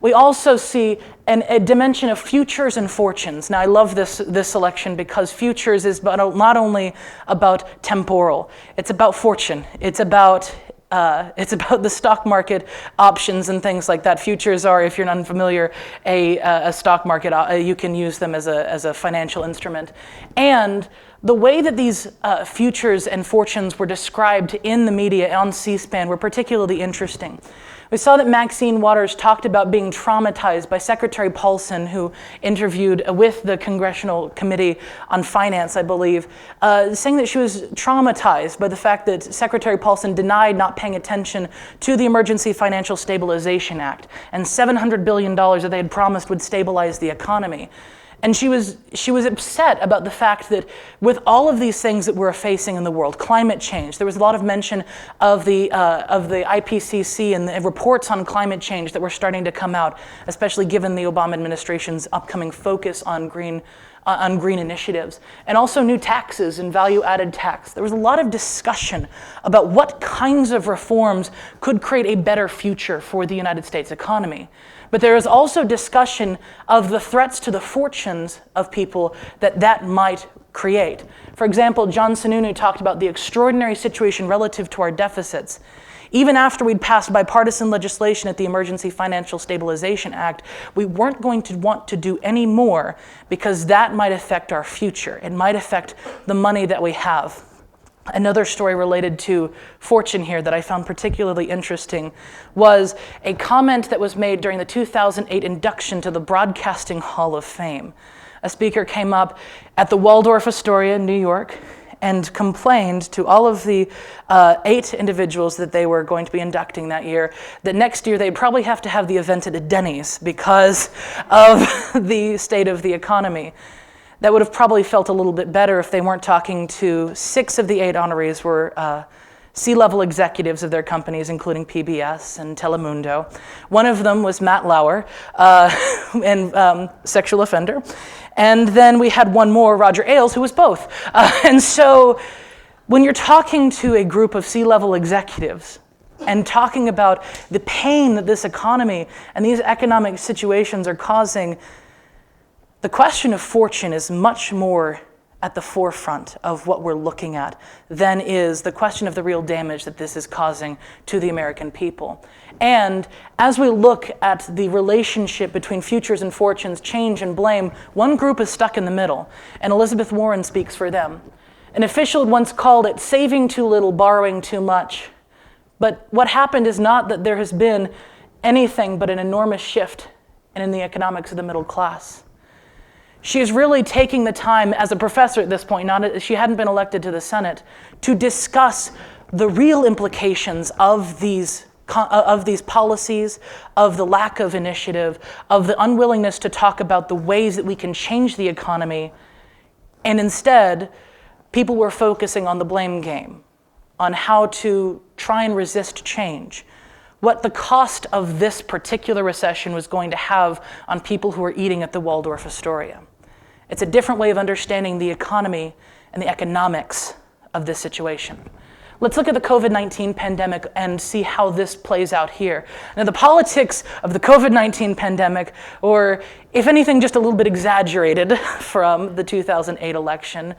We also see a dimension of futures and fortunes. Now, I love this selection because futures is not only about temporal, it's about fortune. It's about the stock market options and things like that. Futures are, if you're unfamiliar, a stock market. You can use them as a financial instrument. And the way that these futures and fortunes were described in the media on C-SPAN were particularly interesting. We saw that Maxine Waters talked about being traumatized by Secretary Paulson, who interviewed with the Congressional Committee on Finance, I believe, saying that she was traumatized by the fact that Secretary Paulson denied not paying attention to the Emergency Financial Stabilization Act and $700 billion that they had promised would stabilize the economy. And she was upset about the fact that with all of these things that we're facing in the world, climate change, there was a lot of mention of the IPCC and the reports on climate change that were starting to come out, especially given the Obama administration's upcoming focus on green initiatives, and also new taxes and value-added tax. There was a lot of discussion about what kinds of reforms could create a better future for the United States economy. But there is also discussion of the threats to the fortunes of people that might create. For example, John Sununu talked about the extraordinary situation relative to our deficits. Even after we'd passed bipartisan legislation at the Emergency Financial Stabilization Act, we weren't going to want to do any more because that might affect our future. It might affect the money that we have. Another story related to fortune here that I found particularly interesting was a comment that was made during the 2008 induction to the Broadcasting Hall of Fame. A speaker came up at the Waldorf Astoria in New York and complained to all of the 8 individuals that they were going to be inducting that year that next year they'd probably have to have the event at a Denny's because of the state of the economy. That would have probably felt a little bit better if they weren't talking to 6 of the 8 honorees were C-level executives of their companies, including PBS and Telemundo. One of them was Matt Lauer, and sexual offender. And then we had one more, Roger Ailes, who was both. And so when you're talking to a group of C-level executives and talking about the pain that this economy and these economic situations are causing, the question of fortune is much more at the forefront of what we're looking at than is the question of the real damage that this is causing to the American people. And as we look at the relationship between futures and fortunes, change and blame, one group is stuck in the middle, and Elizabeth Warren speaks for them. An official once called it saving too little, borrowing too much. But what happened is not that there has been anything but an enormous shift and in the economics of the middle class. She is really taking the time as a professor at this point, she hadn't been elected to the Senate, to discuss the real implications of these policies, of the lack of initiative, of the unwillingness to talk about the ways that we can change the economy. And instead, people were focusing on the blame game, on how to try and resist change, what the cost of this particular recession was going to have on people who were eating at the Waldorf Astoria. It's a different way of understanding the economy and the economics of this situation. Let's look at the COVID-19 pandemic and see how this plays out here. Now, the politics of the COVID-19 pandemic, or if anything, just a little bit exaggerated from the 2008 election.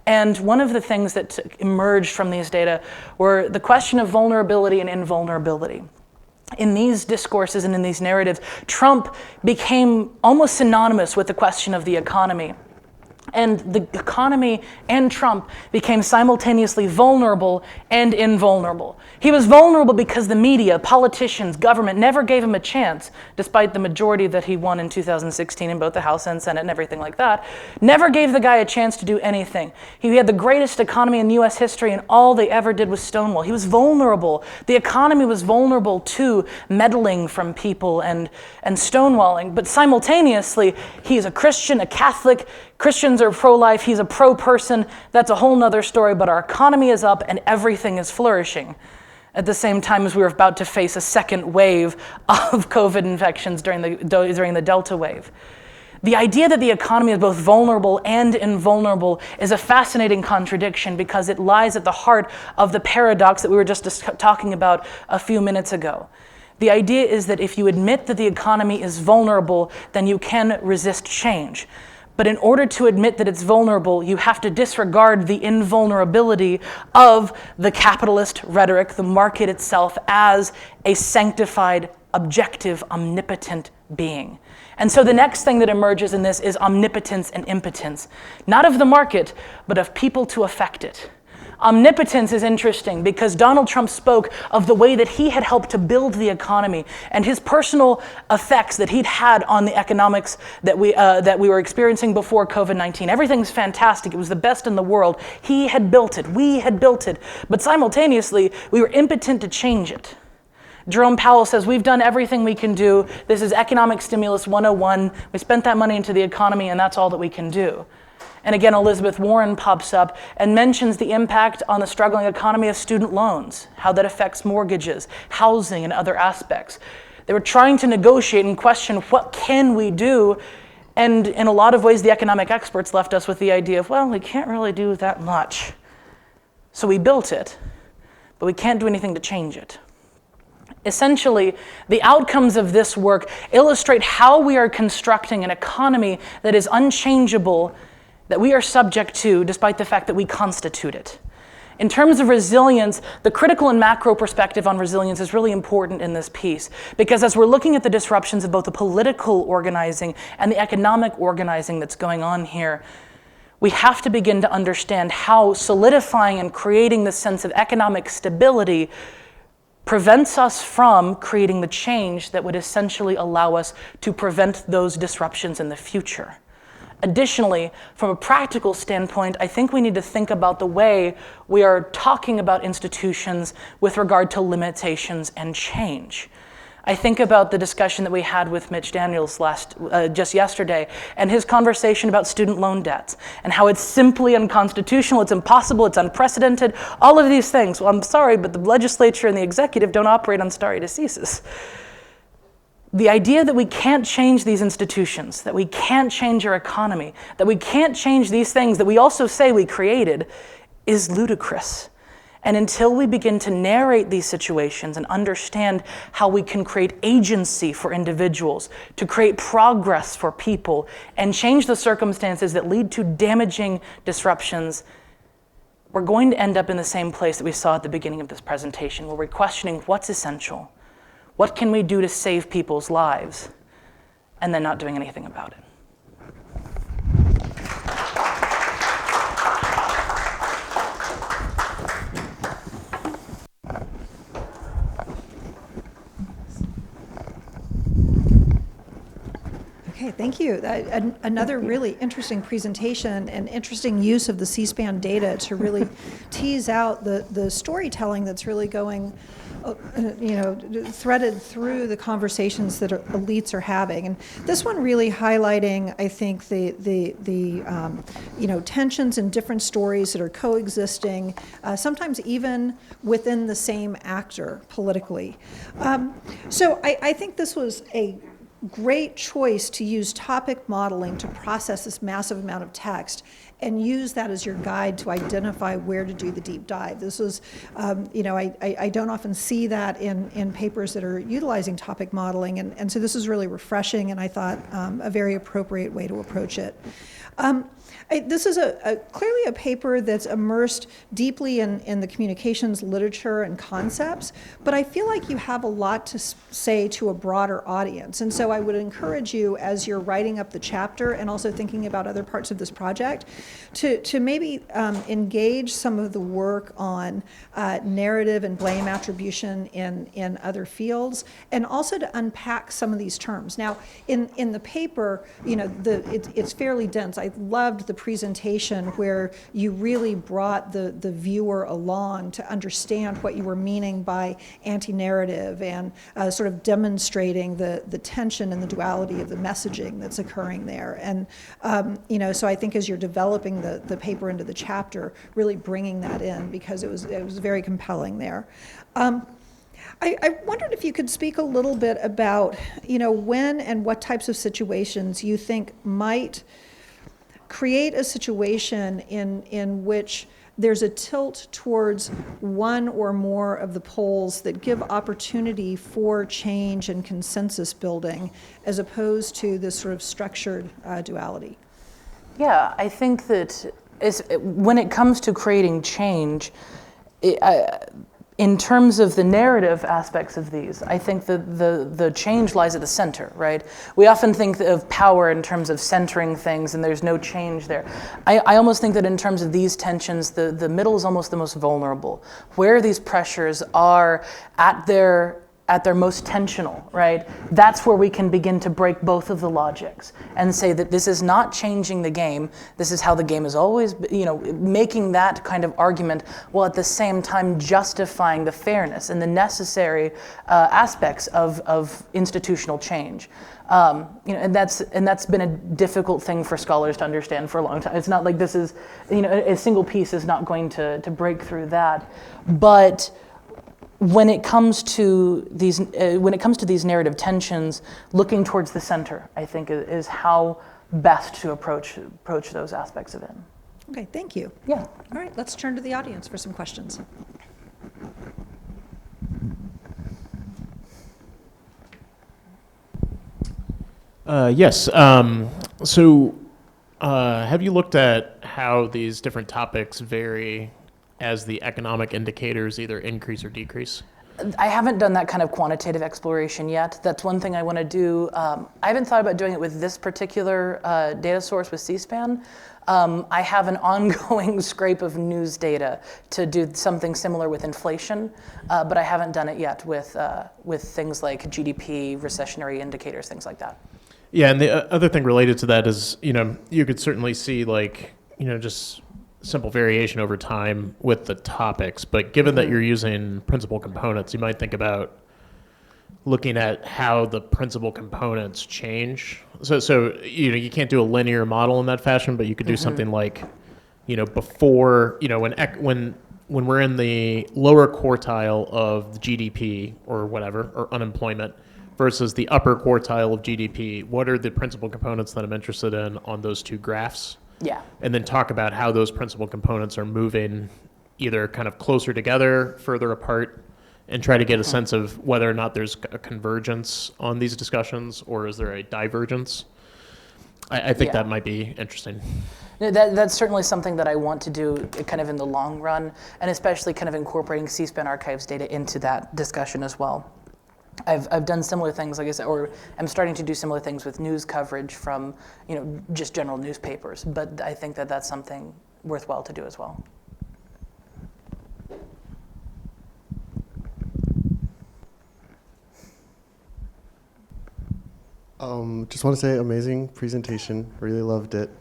And one of the things that emerged from these data were the question of vulnerability and invulnerability. In these discourses and in these narratives, Trump became almost synonymous with the question of the economy. And the economy and Trump became simultaneously vulnerable and invulnerable. He was vulnerable because the media, politicians, government never gave him a chance, despite the majority that he won in 2016 in both the House and Senate and everything like that, never gave the guy a chance to do anything. He had the greatest economy in US history, and all they ever did was stonewall. He was vulnerable. The economy was vulnerable to meddling from people and stonewalling, but simultaneously, he's a Christian, a Catholic. Christians are pro-life, he's a pro-person. That's a whole nother story, but our economy is up and everything is flourishing. At the same time as we were about to face a second wave of COVID infections during the Delta wave. The idea that the economy is both vulnerable and invulnerable is a fascinating contradiction because it lies at the heart of the paradox that we were just talking about a few minutes ago. The idea is that if you admit that the economy is vulnerable, then you can resist change. But in order to admit that it's vulnerable, you have to disregard the invulnerability of the capitalist rhetoric, the market itself, as a sanctified, objective, omnipotent being. And so the next thing that emerges in this is omnipotence and impotence, not of the market, but of people to affect it. Omnipotence is interesting because Donald Trump spoke of the way that he had helped to build the economy and his personal effects that he'd had on the economics that we were experiencing before COVID-19. Everything's fantastic. It was the best in the world. He had built it. We had built it. But simultaneously, we were impotent to change it. Jerome Powell says, we've done everything we can do. This is economic stimulus 101. We spent that money into the economy, and that's all that we can do. And again, Elizabeth Warren pops up and mentions the impact on the struggling economy of student loans, how that affects mortgages, housing, and other aspects. They were trying to negotiate and question, what can we do? And in a lot of ways, the economic experts left us with the idea of, well, we can't really do that much. So we built it, but we can't do anything to change it. Essentially, the outcomes of this work illustrate how we are constructing an economy that is unchangeable, that we are subject to, despite the fact that we constitute it. In terms of resilience, the critical and macro perspective on resilience is really important in this piece, because as we're looking at the disruptions of both the political organizing and the economic organizing that's going on here, we have to begin to understand how solidifying and creating this sense of economic stability prevents us from creating the change that would essentially allow us to prevent those disruptions in the future. Additionally, from a practical standpoint, I think we need to think about the way we are talking about institutions with regard to limitations and change. I think about the discussion that we had with Mitch Daniels just yesterday, and his conversation about student loan debts, and how it's simply unconstitutional, it's impossible, it's unprecedented, all of these things. Well, I'm sorry, but the legislature and the executive don't operate on stare decisis. The idea that we can't change these institutions, that we can't change our economy, that we can't change these things that we also say we created is ludicrous. And until we begin to narrate these situations and understand how we can create agency for individuals, to create progress for people, and change the circumstances that lead to damaging disruptions, we're going to end up in the same place that we saw at the beginning of this presentation, where we're questioning what's essential. What can we do to save people's lives? And then not doing anything about it. Okay, thank you. Another really interesting presentation and interesting use of the C-SPAN data to really tease out the storytelling that's really going, threaded through the conversations that elites are having. And this one really highlighting, I think, the tensions in different stories that are coexisting, sometimes even within the same actor politically. So I think this was a great choice to use topic modeling to process this massive amount of text and use that as your guide to identify where to do the deep dive. This was, I don't often see that in papers that are utilizing topic modeling, and so this is really refreshing, and I thought a very appropriate way to approach it. This is clearly a paper that's immersed deeply in the communications literature and concepts, but I feel like you have a lot to say to a broader audience. And so I would encourage you, as you're writing up the chapter and also thinking about other parts of this project, to maybe engage some of the work on narrative and blame attribution in other fields, and also to unpack some of these terms. Now, in the paper, it's fairly dense. I loved the presentation where you really brought the viewer along to understand what you were meaning by anti-narrative and sort of demonstrating the tension and the duality of the messaging that's occurring there. And, so I think as you're developing the paper into the chapter, really bringing that in, because it was very compelling there. I wondered if you could speak a little bit about, when and what types of situations you think might create a situation in which there's a tilt towards one or more of the poles that give opportunity for change and consensus building, as opposed to this sort of structured duality. Yeah, I think that when it comes to creating change, in terms of the narrative aspects of these, I think that the change lies at the center, right? We often think of power in terms of centering things, and there's no change there. I almost think that in terms of these tensions, the middle is almost the most vulnerable, where these pressures are at their most tensional, right? That's where we can begin to break both of the logics and say that this is not changing the game. This is how the game is always, making that kind of argument, while at the same time justifying the fairness and the necessary aspects of institutional change. And that's been a difficult thing for scholars to understand for a long time. It's not like this is, a single piece is not going to break through that, but when it comes to these narrative tensions, looking towards the center, I think, is how best to approach those aspects of it. Okay, thank you. Yeah. All right, let's turn to the audience for some questions. Yes. So, have you looked at how these different topics vary as the economic indicators either increase or decrease? I haven't done that kind of quantitative exploration yet. That's one thing I want to do. I haven't thought about doing it with this particular data source with C-SPAN. I have an ongoing scrape of news data to do something similar with inflation, but I haven't done it yet with things like GDP, recessionary indicators, things like that. Yeah, and the other thing related to that is, you could certainly see just simple variation over time with the topics, but given that you're using principal components, you might think about looking at how the principal components change. So you can't do a linear model in that fashion, but you could do something like, before, when we're in the lower quartile of the GDP or whatever, or unemployment, versus the upper quartile of GDP, what are the principal components that I'm interested in on those two graphs? Yeah. And then talk about how those principal components are moving either kind of closer together, further apart, and try to get a sense of whether or not there's a convergence on these discussions, or is there a divergence? I think that might be interesting. That's certainly something that I want to do kind of in the long run, and especially kind of incorporating C-SPAN archives data into that discussion as well. I've done similar things, like I said, or I'm starting to do similar things with news coverage from, just general newspapers. But I think that that's something worthwhile to do as well. Just want to say amazing presentation. Really loved it.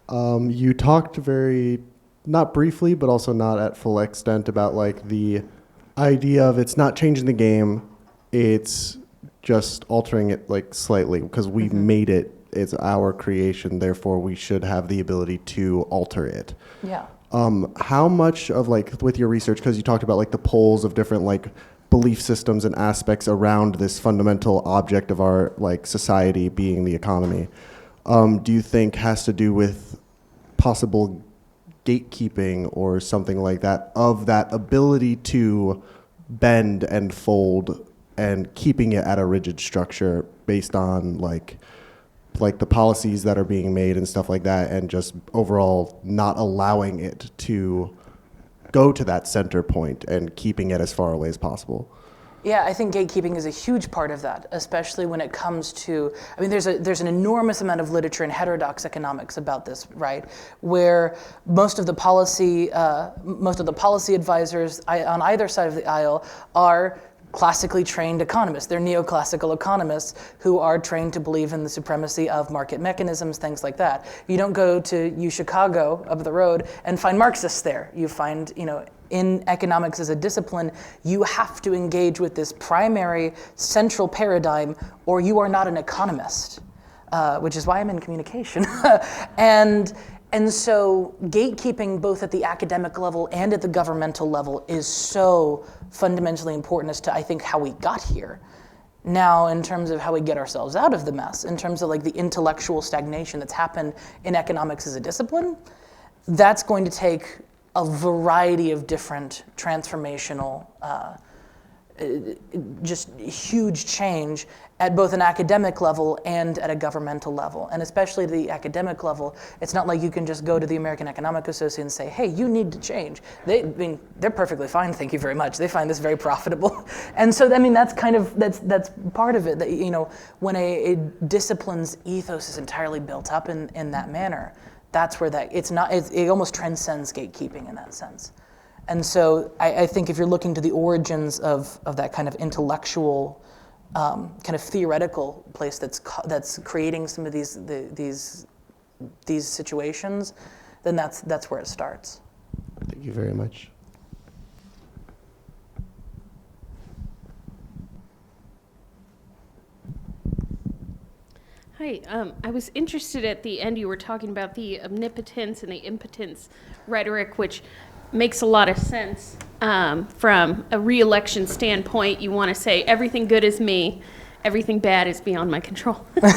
You talked very, not briefly, but also not at full extent about like the idea of it's not changing the game, it's just altering it like slightly because we made it. It's our creation, therefore we should have the ability to alter it. Yeah. How much of like with your research, because you talked about like the poles of different like belief systems and aspects around this fundamental object of our like society being the economy, do you think has to do with possible gatekeeping or something like that of that ability to bend and fold and keeping it at a rigid structure based on like the policies that are being made and stuff like that, and just overall not allowing it to go to that center point and keeping it as far away as possible? Yeah, I think gatekeeping is a huge part of that, especially when it comes to, I mean, there's an enormous amount of literature in heterodox economics about this, right? Where most of the policy advisors on either side of the aisle are classically trained economists. They're neoclassical economists who are trained to believe in the supremacy of market mechanisms, things like that. You don't go to Chicago up the road and find Marxists there. You find, in economics as a discipline, you have to engage with this primary central paradigm or you are not an economist, which is why I'm in communication. And so gatekeeping both at the academic level and at the governmental level is so fundamentally important as to, I think, how we got here. Now, in terms of how we get ourselves out of the mess, in terms of like the intellectual stagnation that's happened in economics as a discipline, that's going to take a variety of different transformational, just huge change at both an academic level and at a governmental level. And especially at the academic level, it's not like you can just go to the American Economic Association and say, hey, you need to change. They're perfectly fine, thank you very much. They find this very profitable. And so, I mean, that's part of it, that, when a discipline's ethos is entirely built up in that manner, that's where it almost transcends gatekeeping in that sense. And so I think if you're looking to the origins of that kind of intellectual, kind of theoretical place that's creating some of these situations, then that's where it starts. Thank you very much. Hi, I was interested at the end, you were talking about the omnipotence and the impotence rhetoric, which makes a lot of sense from a re-election standpoint. You want to say everything good is me, everything bad is beyond my control. But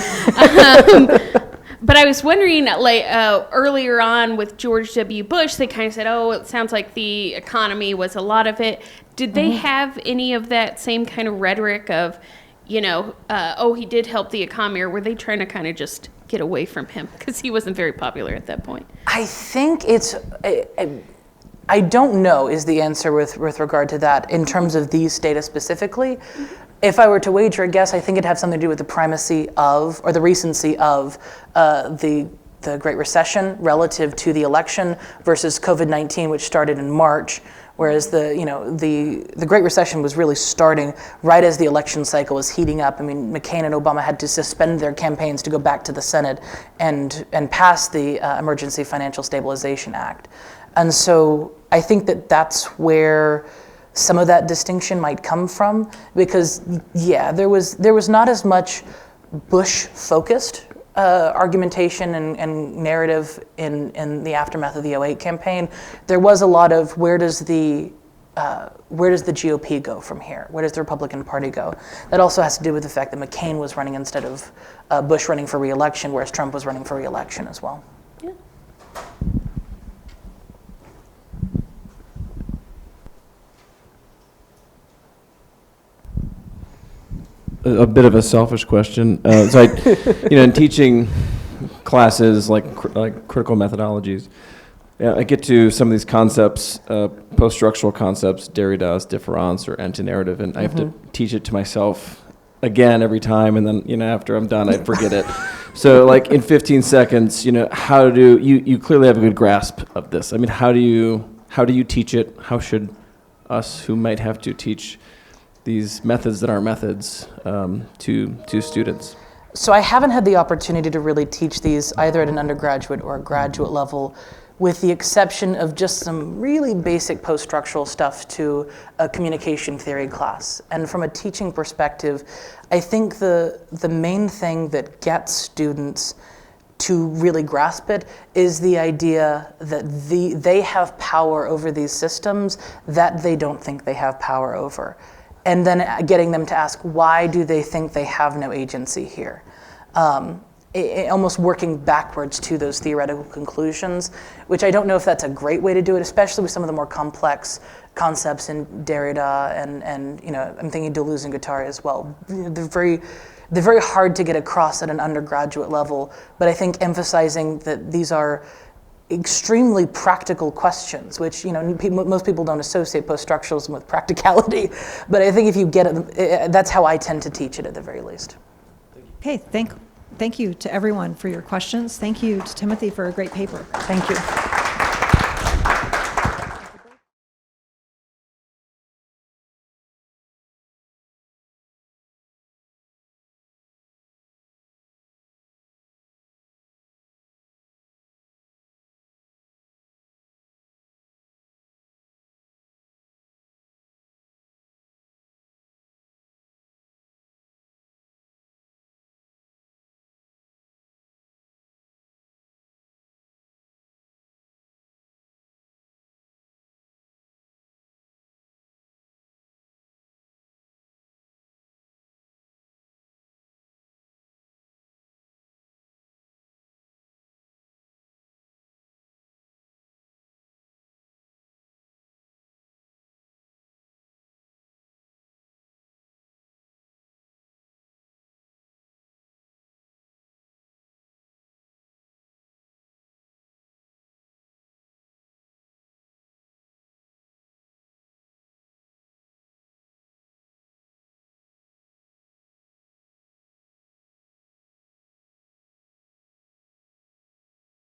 I was wondering, like earlier on with George W. Bush, they kind of said, oh, it sounds like the economy was a lot of it. Did they have any of that same kind of rhetoric of, oh, he did help the economy, or were they trying to kind of just get away from him because he wasn't very popular at that point? I think I don't know is the answer with regard to that in terms of these data specifically. If I were to wager a guess, I think it'd have something to do with the primacy of, or the recency of, the Great Recession relative to the election versus COVID-19, which started in March, whereas the Great Recession was really starting right as the election cycle was heating up. I mean, McCain and Obama had to suspend their campaigns to go back to the Senate and pass the Emergency Financial Stabilization Act. And so I think that's where some of that distinction might come from, because there was not as much Bush-focused argumentation and narrative in the aftermath of the 2008 campaign. There was a lot of where does the GOP go from here? Where does the Republican Party go? That also has to do with the fact that McCain was running instead of Bush running for re-election, whereas Trump was running for re-election as well. Yeah. A bit of a selfish question. So in teaching classes like critical methodologies, I get to some of these concepts, post-structural concepts, Derrida's difference or anti-narrative, and I have to teach it to myself again every time, and then after I'm done, I forget it. So like in 15 seconds, how do you clearly have a good grasp of this? I mean, how do you teach it? How should us who might have to teach these methods that aren't methods to students? So I haven't had the opportunity to really teach these either at an undergraduate or a graduate level, with the exception of just some really basic post-structural stuff to a communication theory class. And from a teaching perspective, I think the main thing that gets students to really grasp it is the idea that they have power over these systems that they don't think they have power over. And then getting them to ask, why do they think they have no agency here? Almost working backwards to those theoretical conclusions, which I don't know if that's a great way to do it, especially with some of the more complex concepts in Derrida and I'm thinking Deleuze and Guattari as well. They're very hard to get across at an undergraduate level, but I think emphasizing that these are extremely practical questions, which most people don't associate post-structuralism with practicality, but I think if you get it, that's how I tend to teach it at the very least. Okay, thank you to everyone for your questions. Thank you to Timothy for a great paper. Thank you.